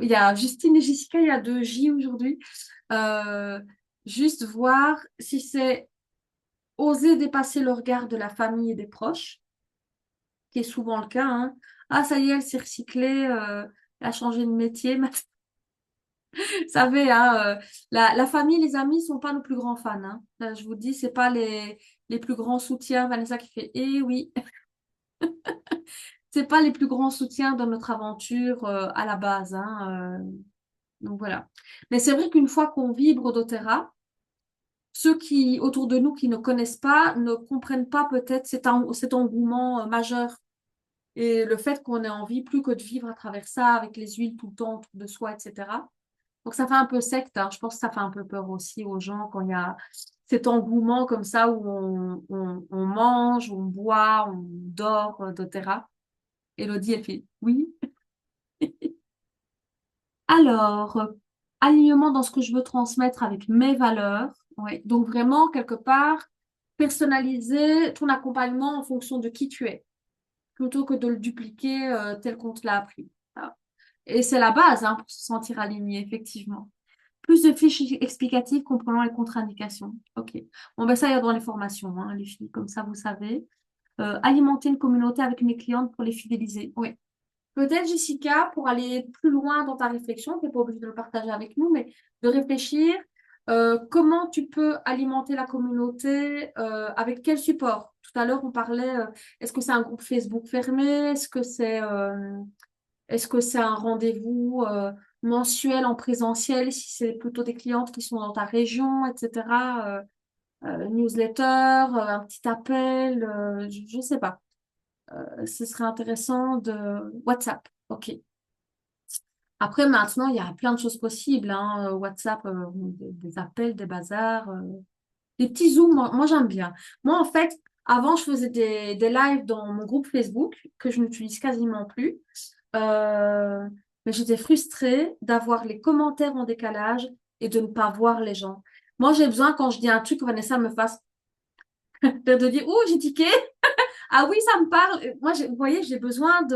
Il y a Justine et Jessica, il y a deux J aujourd'hui. Euh, Juste voir si c'est oser dépasser le regard de la famille et des proches, qui est souvent le cas. Hein. Ah, ça y est, elle s'est recyclée, elle a changé de métier. Vous savez, hein, la famille, les amis sont pas nos plus grands fans. Hein. Là, je vous dis, c'est pas les plus grands soutiens. Vanessa qui fait, eh oui, c'est pas les plus grands soutiens dans notre aventure à la base. Hein, donc voilà. Mais c'est vrai qu'une fois qu'on vibre d'Otera, ceux qui autour de nous qui ne connaissent pas ne comprennent pas peut-être cet engouement majeur et le fait qu'on ait envie plus que de vivre à travers ça avec les huiles tout le temps autour de soi, etc. Donc, ça fait un peu secte, hein. Je pense que ça fait un peu peur aussi aux gens quand il y a cet engouement comme ça où on mange, on boit, on dort doTERRA. Elodie, elle fait oui. Alors, alignement dans ce que je veux transmettre avec mes valeurs. Ouais. Donc, vraiment, quelque part, personnaliser ton accompagnement en fonction de qui tu es, plutôt que de le dupliquer tel qu'on te l'a appris. Voilà. Et c'est la base hein, pour se sentir aligné, effectivement. Plus de fiches explicatives comprenant les contre-indications. OK. Bon, ben ça, il y a dans les formations, hein, les filles, comme ça, vous savez. Alimenter une communauté avec mes clientes pour les fidéliser. Oui. Peut-être, Jessica, pour aller plus loin dans ta réflexion, tu n'es pas obligée de le partager avec nous, mais de réfléchir comment tu peux alimenter la communauté, avec quel support? Tout à l'heure, on parlait, est-ce que c'est un groupe Facebook fermé? Est-ce que c'est un rendez-vous mensuel en présentiel si c'est plutôt des clientes qui sont dans ta région, etc. Newsletter, un petit appel, je ne sais pas. Ce serait intéressant de WhatsApp. OK. Après, maintenant, il y a plein de choses possibles. Hein. WhatsApp, des appels, des bazars, des petits zooms. Moi, j'aime bien. Moi, en fait, avant, je faisais des lives dans mon groupe Facebook que je n'utilise quasiment plus. Euh, mais j'étais frustrée d'avoir les commentaires en décalage et de ne pas voir les gens. Moi, j'ai besoin, quand je dis un truc, que Vanessa me fasse de dire, oh, j'ai tiqué. Ah oui, ça me parle. Moi, vous voyez, j'ai besoin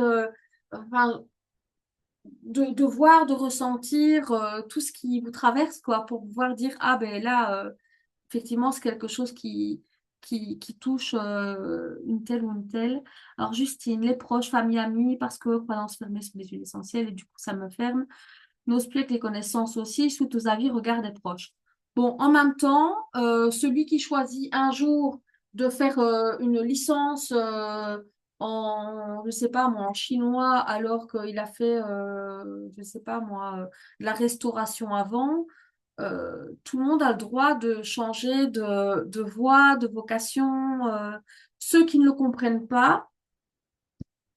enfin, de voir, de ressentir tout ce qui vous traverse, quoi, pour pouvoir dire, ah ben là, effectivement, c'est quelque chose qui touche une telle ou une telle. Alors, Justine, les proches, famille, amis, parce que croyances fermées sur les huiles essentielles, et du coup, ça me ferme. N'ose plus avec les connaissances aussi, sous aux avis, regard des proches. Bon, en même temps, celui qui choisit un jour de faire une licence je sais pas moi, en chinois, alors qu'il a fait, je sais pas moi, de la restauration avant, tout le monde a le droit de changer de voie, de vocation. Ceux qui ne le comprennent pas,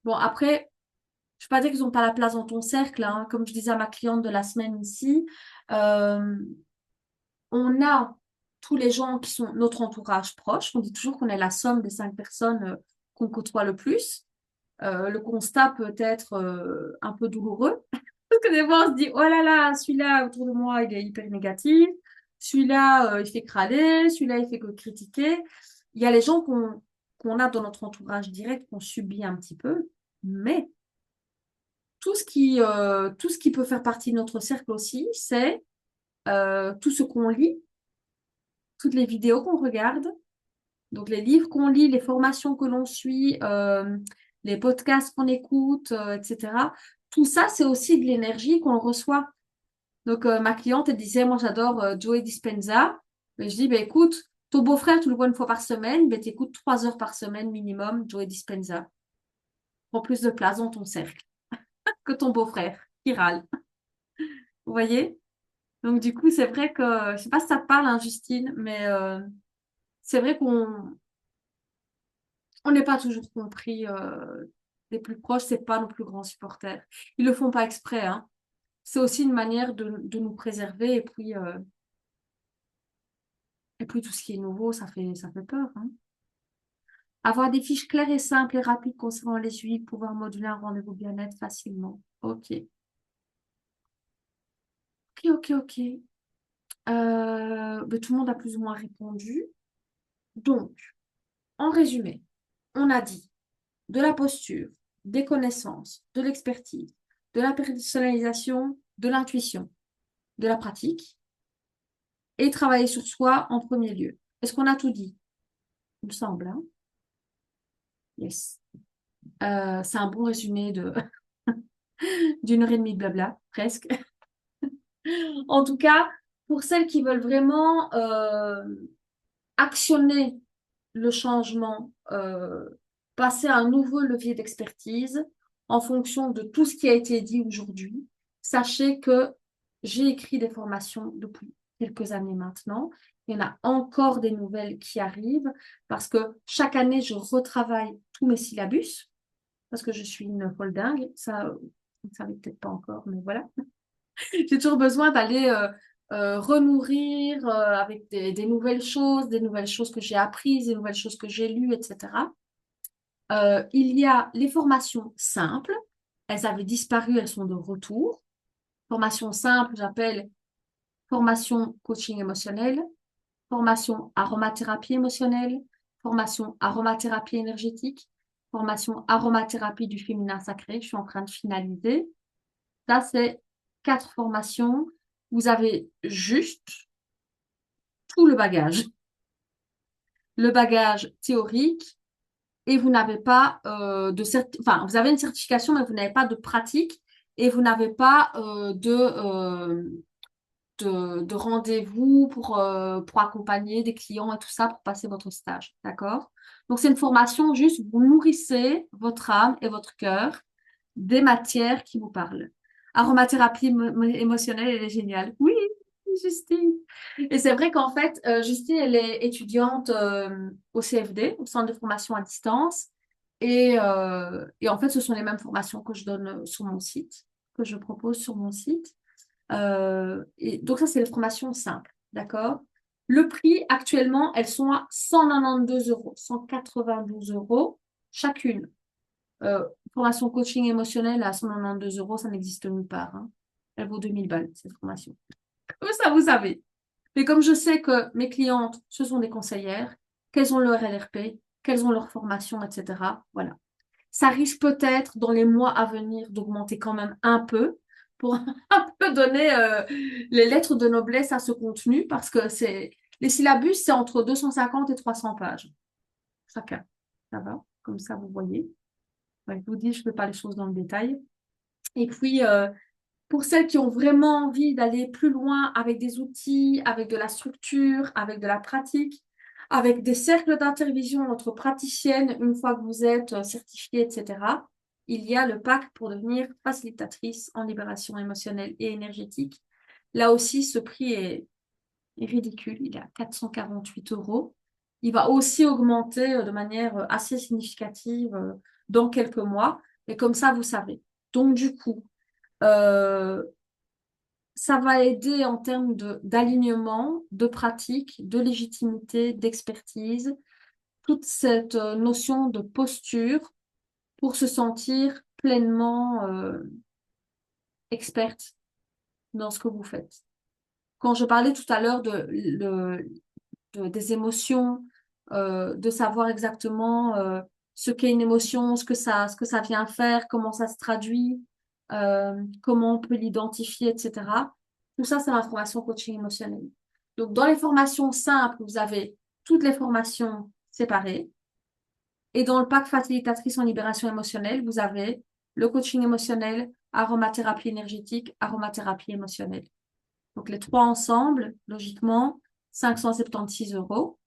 bon, après, je ne vais pas dire qu'ils n'ont pas la place dans ton cercle, hein. Comme je disais à ma cliente de la semaine ici, euh, on a tous les gens qui sont notre entourage proche. On dit toujours qu'on est la somme des 5 personnes qu'on côtoie le plus. Le constat peut être un peu douloureux. Parce que des fois, on se dit, oh là là, celui-là autour de moi, il est hyper négatif. Celui-là, il fait crâler. Celui-là, il fait que critiquer. Il y a les gens qu'on a dans notre entourage direct, qu'on subit un petit peu. Mais tout ce qui peut faire partie de notre cercle aussi, c'est tout ce qu'on lit, toutes les vidéos qu'on regarde, donc les livres qu'on lit, les formations que l'on suit, les podcasts qu'on écoute, etc. Tout ça, c'est aussi de l'énergie qu'on reçoit. Donc, ma cliente, elle disait, moi, j'adore Joey Dispenza. Mais je dis, ben, écoute, ton beau-frère, tu le vois une fois par semaine, ben, t'écoutes 3 heures par semaine minimum, Joey Dispenza. Prends plus de place dans ton cercle que ton beau-frère qui râle. Vous voyez? Donc, du coup, c'est vrai que, je sais pas si ça te parle, hein, Justine, mais c'est vrai qu'on n'est pas toujours compris des plus proches, c'est pas nos plus grands supporters. Ils le font pas exprès, hein. C'est aussi une manière de nous préserver et puis tout ce qui est nouveau, ça fait peur, hein. Avoir des fiches claires et simples et rapides concernant les huiles, pouvoir moduler un rendez-vous bien-être facilement. Ok. Ok, ok, ok. Ben, tout le monde a plus ou moins répondu. Donc, en résumé, on a dit de la posture, des connaissances, de l'expertise, de la personnalisation, de l'intuition, de la pratique et travailler sur soi en premier lieu. Est-ce qu'on a tout dit? Il me semble, hein? Yes. C'est un bon résumé d'une heure et demie de blabla, presque. En tout cas, pour celles qui veulent vraiment actionner le changement, passer à un nouveau levier d'expertise en fonction de tout ce qui a été dit aujourd'hui, sachez que j'ai écrit des formations depuis quelques années maintenant. Il y en a encore des nouvelles qui arrivent parce que chaque année, je retravaille tous mes syllabus parce que je suis une folle dingue. Ça, vous ne savez peut-être pas encore, mais voilà. J'ai toujours besoin d'aller renourrir avec des nouvelles choses que j'ai apprises, des nouvelles choses que j'ai lues, etc. Il y a les formations simples. Elles avaient disparu, elles sont de retour. Formation simple, j'appelle formation coaching émotionnel, formation aromathérapie émotionnelle, formation aromathérapie énergétique, formation aromathérapie du féminin sacré. Je suis en train de finaliser. Ça, c'est 4 formations. Vous avez juste tout le bagage théorique, et vous n'avez pas enfin, vous avez une certification, mais vous n'avez pas de pratique et vous n'avez pas de rendez-vous pour accompagner des clients et tout ça pour passer votre stage. D'accord? Donc, c'est une formation juste, vous nourrissez votre âme et votre cœur des matières qui vous parlent. Aromathérapie émotionnelle, elle est géniale. Oui, Justine. Et c'est vrai qu'en fait, Justine, elle est étudiante au CFD, au Centre de formation à distance. Et en fait, ce sont les mêmes formations que je donne sur mon site, que je propose sur mon site. Et donc, ça, c'est les formations simples. D'accord? Le prix, actuellement, elles sont à 192 euros, 192 euros chacune. Formation coaching émotionnel à 192 euros, ça n'existe nulle part, hein. Elle vaut 2000 balles, cette formation. Comme ça, vous savez. Mais comme je sais que mes clientes, ce sont des conseillères, qu'elles ont leur LRP, qu'elles ont leur formation, etc. Voilà. Ça risque peut-être dans les mois à venir d'augmenter quand même un peu pour un peu donner les lettres de noblesse à ce contenu parce que les syllabus, c'est entre 250 et 300 pages chacun. Ça va? Comme ça, vous voyez. Ouais, je vous dis, je ne fais pas les choses dans le détail. Et puis, pour celles qui ont vraiment envie d'aller plus loin avec des outils, avec de la structure, avec de la pratique, avec des cercles d'intervision entre praticiennes une fois que vous êtes certifiée, etc., il y a le pack pour devenir facilitatrice en libération émotionnelle et énergétique. Là aussi, ce prix est ridicule. Il est à 448 euros. Il va aussi augmenter de manière assez significative dans quelques mois. Et comme ça, vous savez. Donc, du coup, euh, ça va aider en termes d'alignement, de pratique, de légitimité, d'expertise, toute cette notion de posture pour se sentir pleinement experte dans ce que vous faites. Quand je parlais tout à l'heure des émotions, de savoir exactement ce qu'est une émotion, ce que ça vient faire, comment ça se traduit, comment on peut l'identifier, etc. Tout ça, c'est l'information coaching émotionnel. Donc, dans les formations simples, vous avez toutes les formations séparées. Et dans le pack facilitatrice en libération émotionnelle, vous avez le coaching émotionnel, aromathérapie énergétique, aromathérapie émotionnelle. Donc, les trois ensemble, logiquement, 576 euros.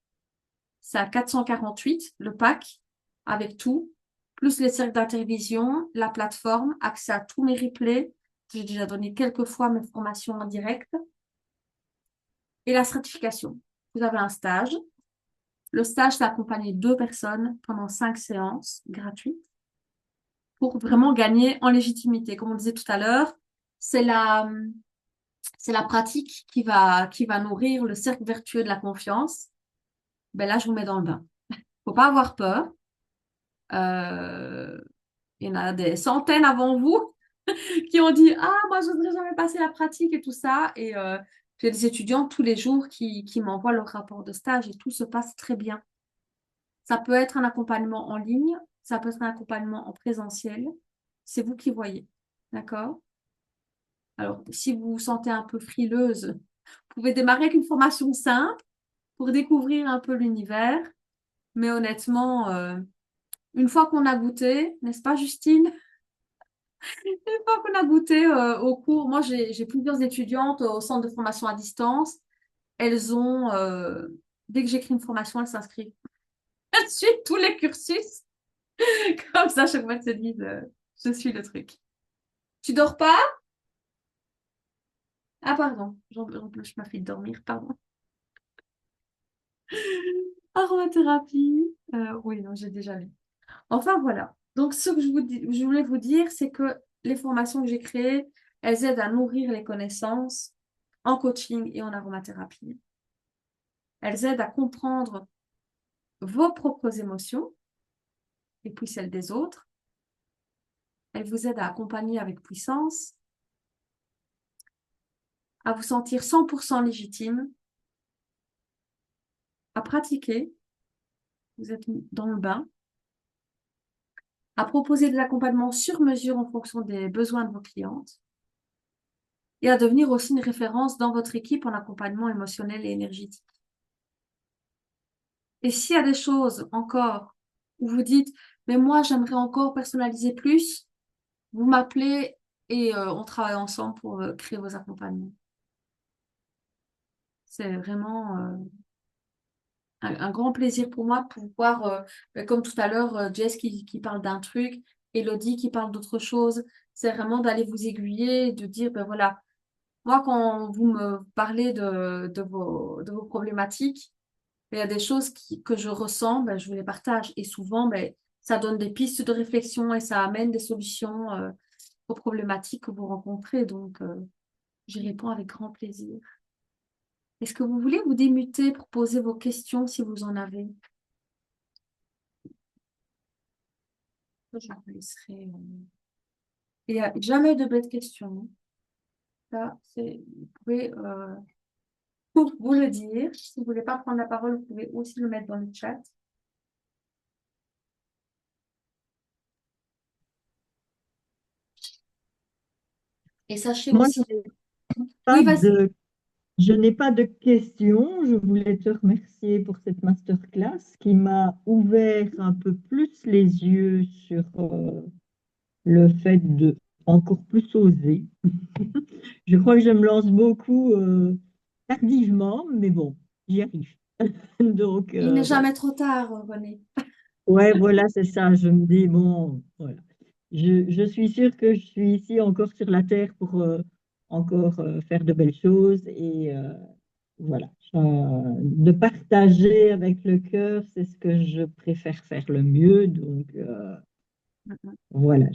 C'est à 448, le pack, avec tout, plus les cercles d'intervision, la plateforme, accès à tous mes replays. J'ai déjà donné quelques fois mes formations en direct. Et la certification. Vous avez un stage. Le stage, c'est accompagner 2 personnes pendant 5 séances gratuites pour vraiment gagner en légitimité. Comme on disait tout à l'heure, c'est la, c'est la pratique qui va nourrir le cercle vertueux de la confiance. Ben là, je vous mets dans le bain. Faut pas avoir peur. Euh, il y en a des centaines avant vous qui ont dit, ah, moi, je voudrais jamais passer la pratique et tout ça. Et j'ai des étudiants tous les jours qui m'envoient leur rapport de stage et tout se passe très bien. Ça peut être un accompagnement en ligne, ça peut être un accompagnement en présentiel. C'est vous qui voyez. D'accord? Alors, si vous vous sentez un peu frileuse, vous pouvez démarrer avec une formation simple pour découvrir un peu l'univers. Mais honnêtement, une fois qu'on a goûté, n'est-ce pas, Justine? Une fois qu'on a goûté au cours, moi j'ai plusieurs étudiantes au centre de formation à distance. Elles ont, dès que j'écris une formation, elles s'inscrivent. Elles suivent tous les cursus. Comme ça, chaque fois, elles se disent, je suis le truc. Tu dors pas? Ah, pardon, je ma fille de dormir, pardon. Aromathérapie. Oui, non, j'ai déjà lu. Enfin, voilà. Donc, ce que je voulais vous dire, c'est que les formations que j'ai créées, Elles aident à nourrir les connaissances en coaching et en aromathérapie. Elles aident à comprendre vos propres émotions et puis celles des autres. Elles vous aident à accompagner avec puissance, à vous sentir 100% légitime, à pratiquer. Vous êtes dans le bain, à proposer des accompagnements sur mesure en fonction des besoins de vos clientes et à devenir aussi une référence dans votre équipe en accompagnement émotionnel et énergétique. Et s'il y a des choses encore où vous dites, mais moi, j'aimerais encore personnaliser plus, vous m'appelez et on travaille ensemble pour créer vos accompagnements. C'est vraiment un grand plaisir pour moi de pouvoir, comme tout à l'heure, Jess qui parle d'un truc, Elodie qui parle d'autre chose. C'est vraiment d'aller vous aiguiller et de dire, ben voilà, moi, quand vous me parlez de vos problématiques, il y a des choses que je ressens, ben, je vous les partage. Et souvent, ben, ça donne des pistes de réflexion et ça amène des solutions aux problématiques que vous rencontrez. Donc, j'y réponds avec grand plaisir. Est-ce que vous voulez vous démuter pour poser vos questions si vous en avez? Je vous laisserai. Il n'y a jamais de bêtes questions. Ça, vous pouvez pour vous le dire. Si vous ne voulez pas prendre la parole, vous pouvez aussi le mettre dans le chat. Et sachez Moi, aussi. pas Oui, vas-y. de, je n'ai pas de questions. Je voulais te remercier pour cette masterclass qui m'a ouvert un peu plus les yeux sur le fait de encore plus oser. Je crois que je me lance beaucoup tardivement, mais bon, j'y arrive. Donc, Il n'est voilà. jamais trop tard, René. Ouais, voilà, c'est ça. Je me dis, bon, voilà. Je suis sûre que je suis ici encore sur la terre pour encore faire de belles choses et voilà. De partager avec le cœur, c'est ce que je préfère faire le mieux. Donc, voilà.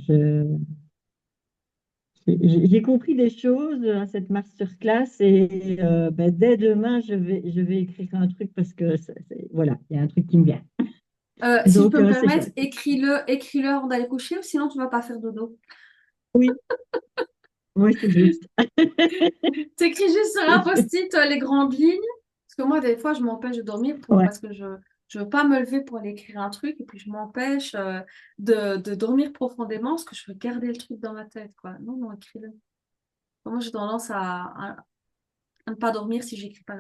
J'ai compris des choses à cette masterclass et ben, dès demain, je vais écrire un truc parce que, voilà, il y a un truc qui me vient. Si je Donc, peux me c'est permettre, chouette. écris-le avant d'aller coucher, sinon tu ne vas pas faire dodo. Oui, oui, c'est juste. T'écris juste sur un post-it les grandes lignes. Parce que moi, des fois, je m'empêche de dormir Ouais. parce que je ne veux pas me lever pour aller écrire un truc et puis je m'empêche de dormir profondément parce que je veux garder le truc dans ma tête, quoi. Non, non, écris-le. Moi, j'ai tendance à ne pas dormir si j'écris pas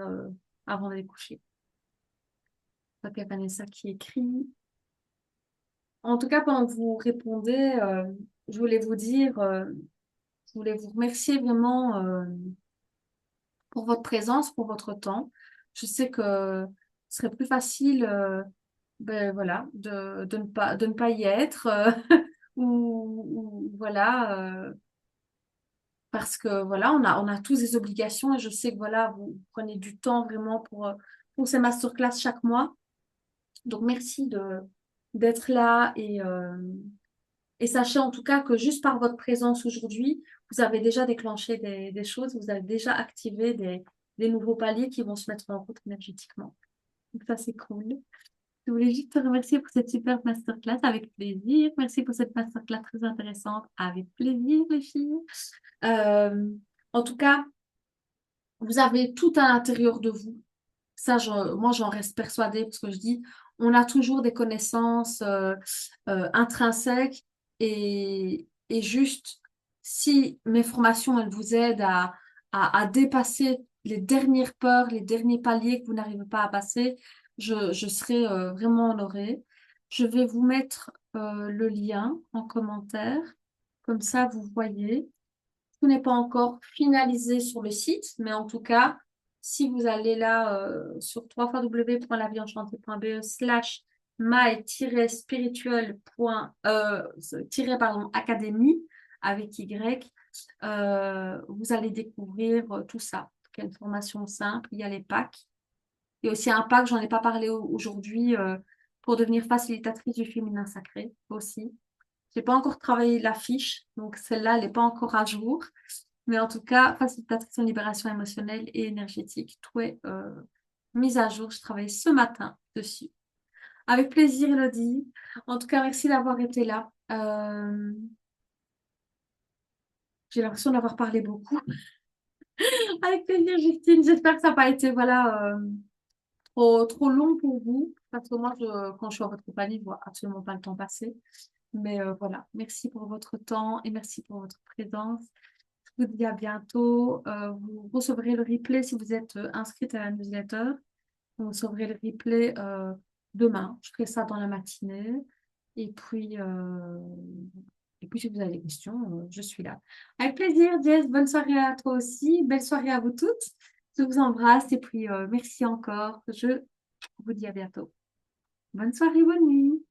avant d'aller coucher. Donc, il y a Vanessa qui écrit. En tout cas, pendant que vous répondez, je voulais vous dire, je voulais vous remercier vraiment pour votre présence, pour votre temps. Je sais que ce serait plus facile ben, voilà, de ne pas y être ou voilà, parce que voilà, on a tous des obligations et je sais que voilà, vous prenez du temps vraiment pour ces masterclass chaque mois. Donc merci d'être là et sachez en tout cas que juste par votre présence aujourd'hui, vous avez déjà déclenché des choses, vous avez déjà activé des nouveaux paliers qui vont se mettre en route énergétiquement. Donc ça, c'est cool. Je voulais juste te remercier pour cette super masterclass avec plaisir. Merci pour cette masterclass très intéressante avec plaisir, les filles. Euh, En tout cas, vous avez tout à l'intérieur de vous. Ça, moi, j'en reste persuadée parce que je dis, on a toujours des connaissances intrinsèques et juste, si mes formations, elles vous aident à dépasser les dernières peurs, les derniers paliers que vous n'arrivez pas à passer, je serai vraiment honorée. Je vais vous mettre le lien en commentaire. Comme ça, vous voyez. Tout n'est pas encore finalisé sur le site, mais en tout cas, si vous allez là sur www.lavieenchantée.be / my-spirituel. Académie avec Y, vous allez découvrir tout ça. Il y a une formation simple, il y a les packs. Il y a aussi un pack, j'en ai pas parlé aujourd'hui, pour devenir facilitatrice du féminin sacré aussi. J'ai pas encore travaillé la fiche, donc celle-là, elle n'est pas encore à jour. Mais en tout cas, facilitatrice en libération émotionnelle et énergétique, tout est mis à jour. Je travaille ce matin dessus. Avec plaisir, Elodie. En tout cas, merci d'avoir été là. J'ai l'impression d'avoir parlé beaucoup. Avec plaisir, Justine. J'espère que ça n'a pas été voilà, trop long pour vous. Parce que moi, quand je suis en votre compagnie, je vois absolument pas le temps passer. Mais voilà, merci pour votre temps et merci pour votre présence. Je vous dis à bientôt. Vous recevrez le replay si vous êtes inscrite à la newsletter. Vous recevrez le replay demain. Je ferai ça dans la matinée. Et puis, euh, et puis si vous avez des questions, je suis là. Avec plaisir, Jess. Bonne soirée à toi aussi. Belle soirée à vous toutes. Je vous embrasse et puis merci encore. Je vous dis à bientôt. Bonne soirée, bonne nuit.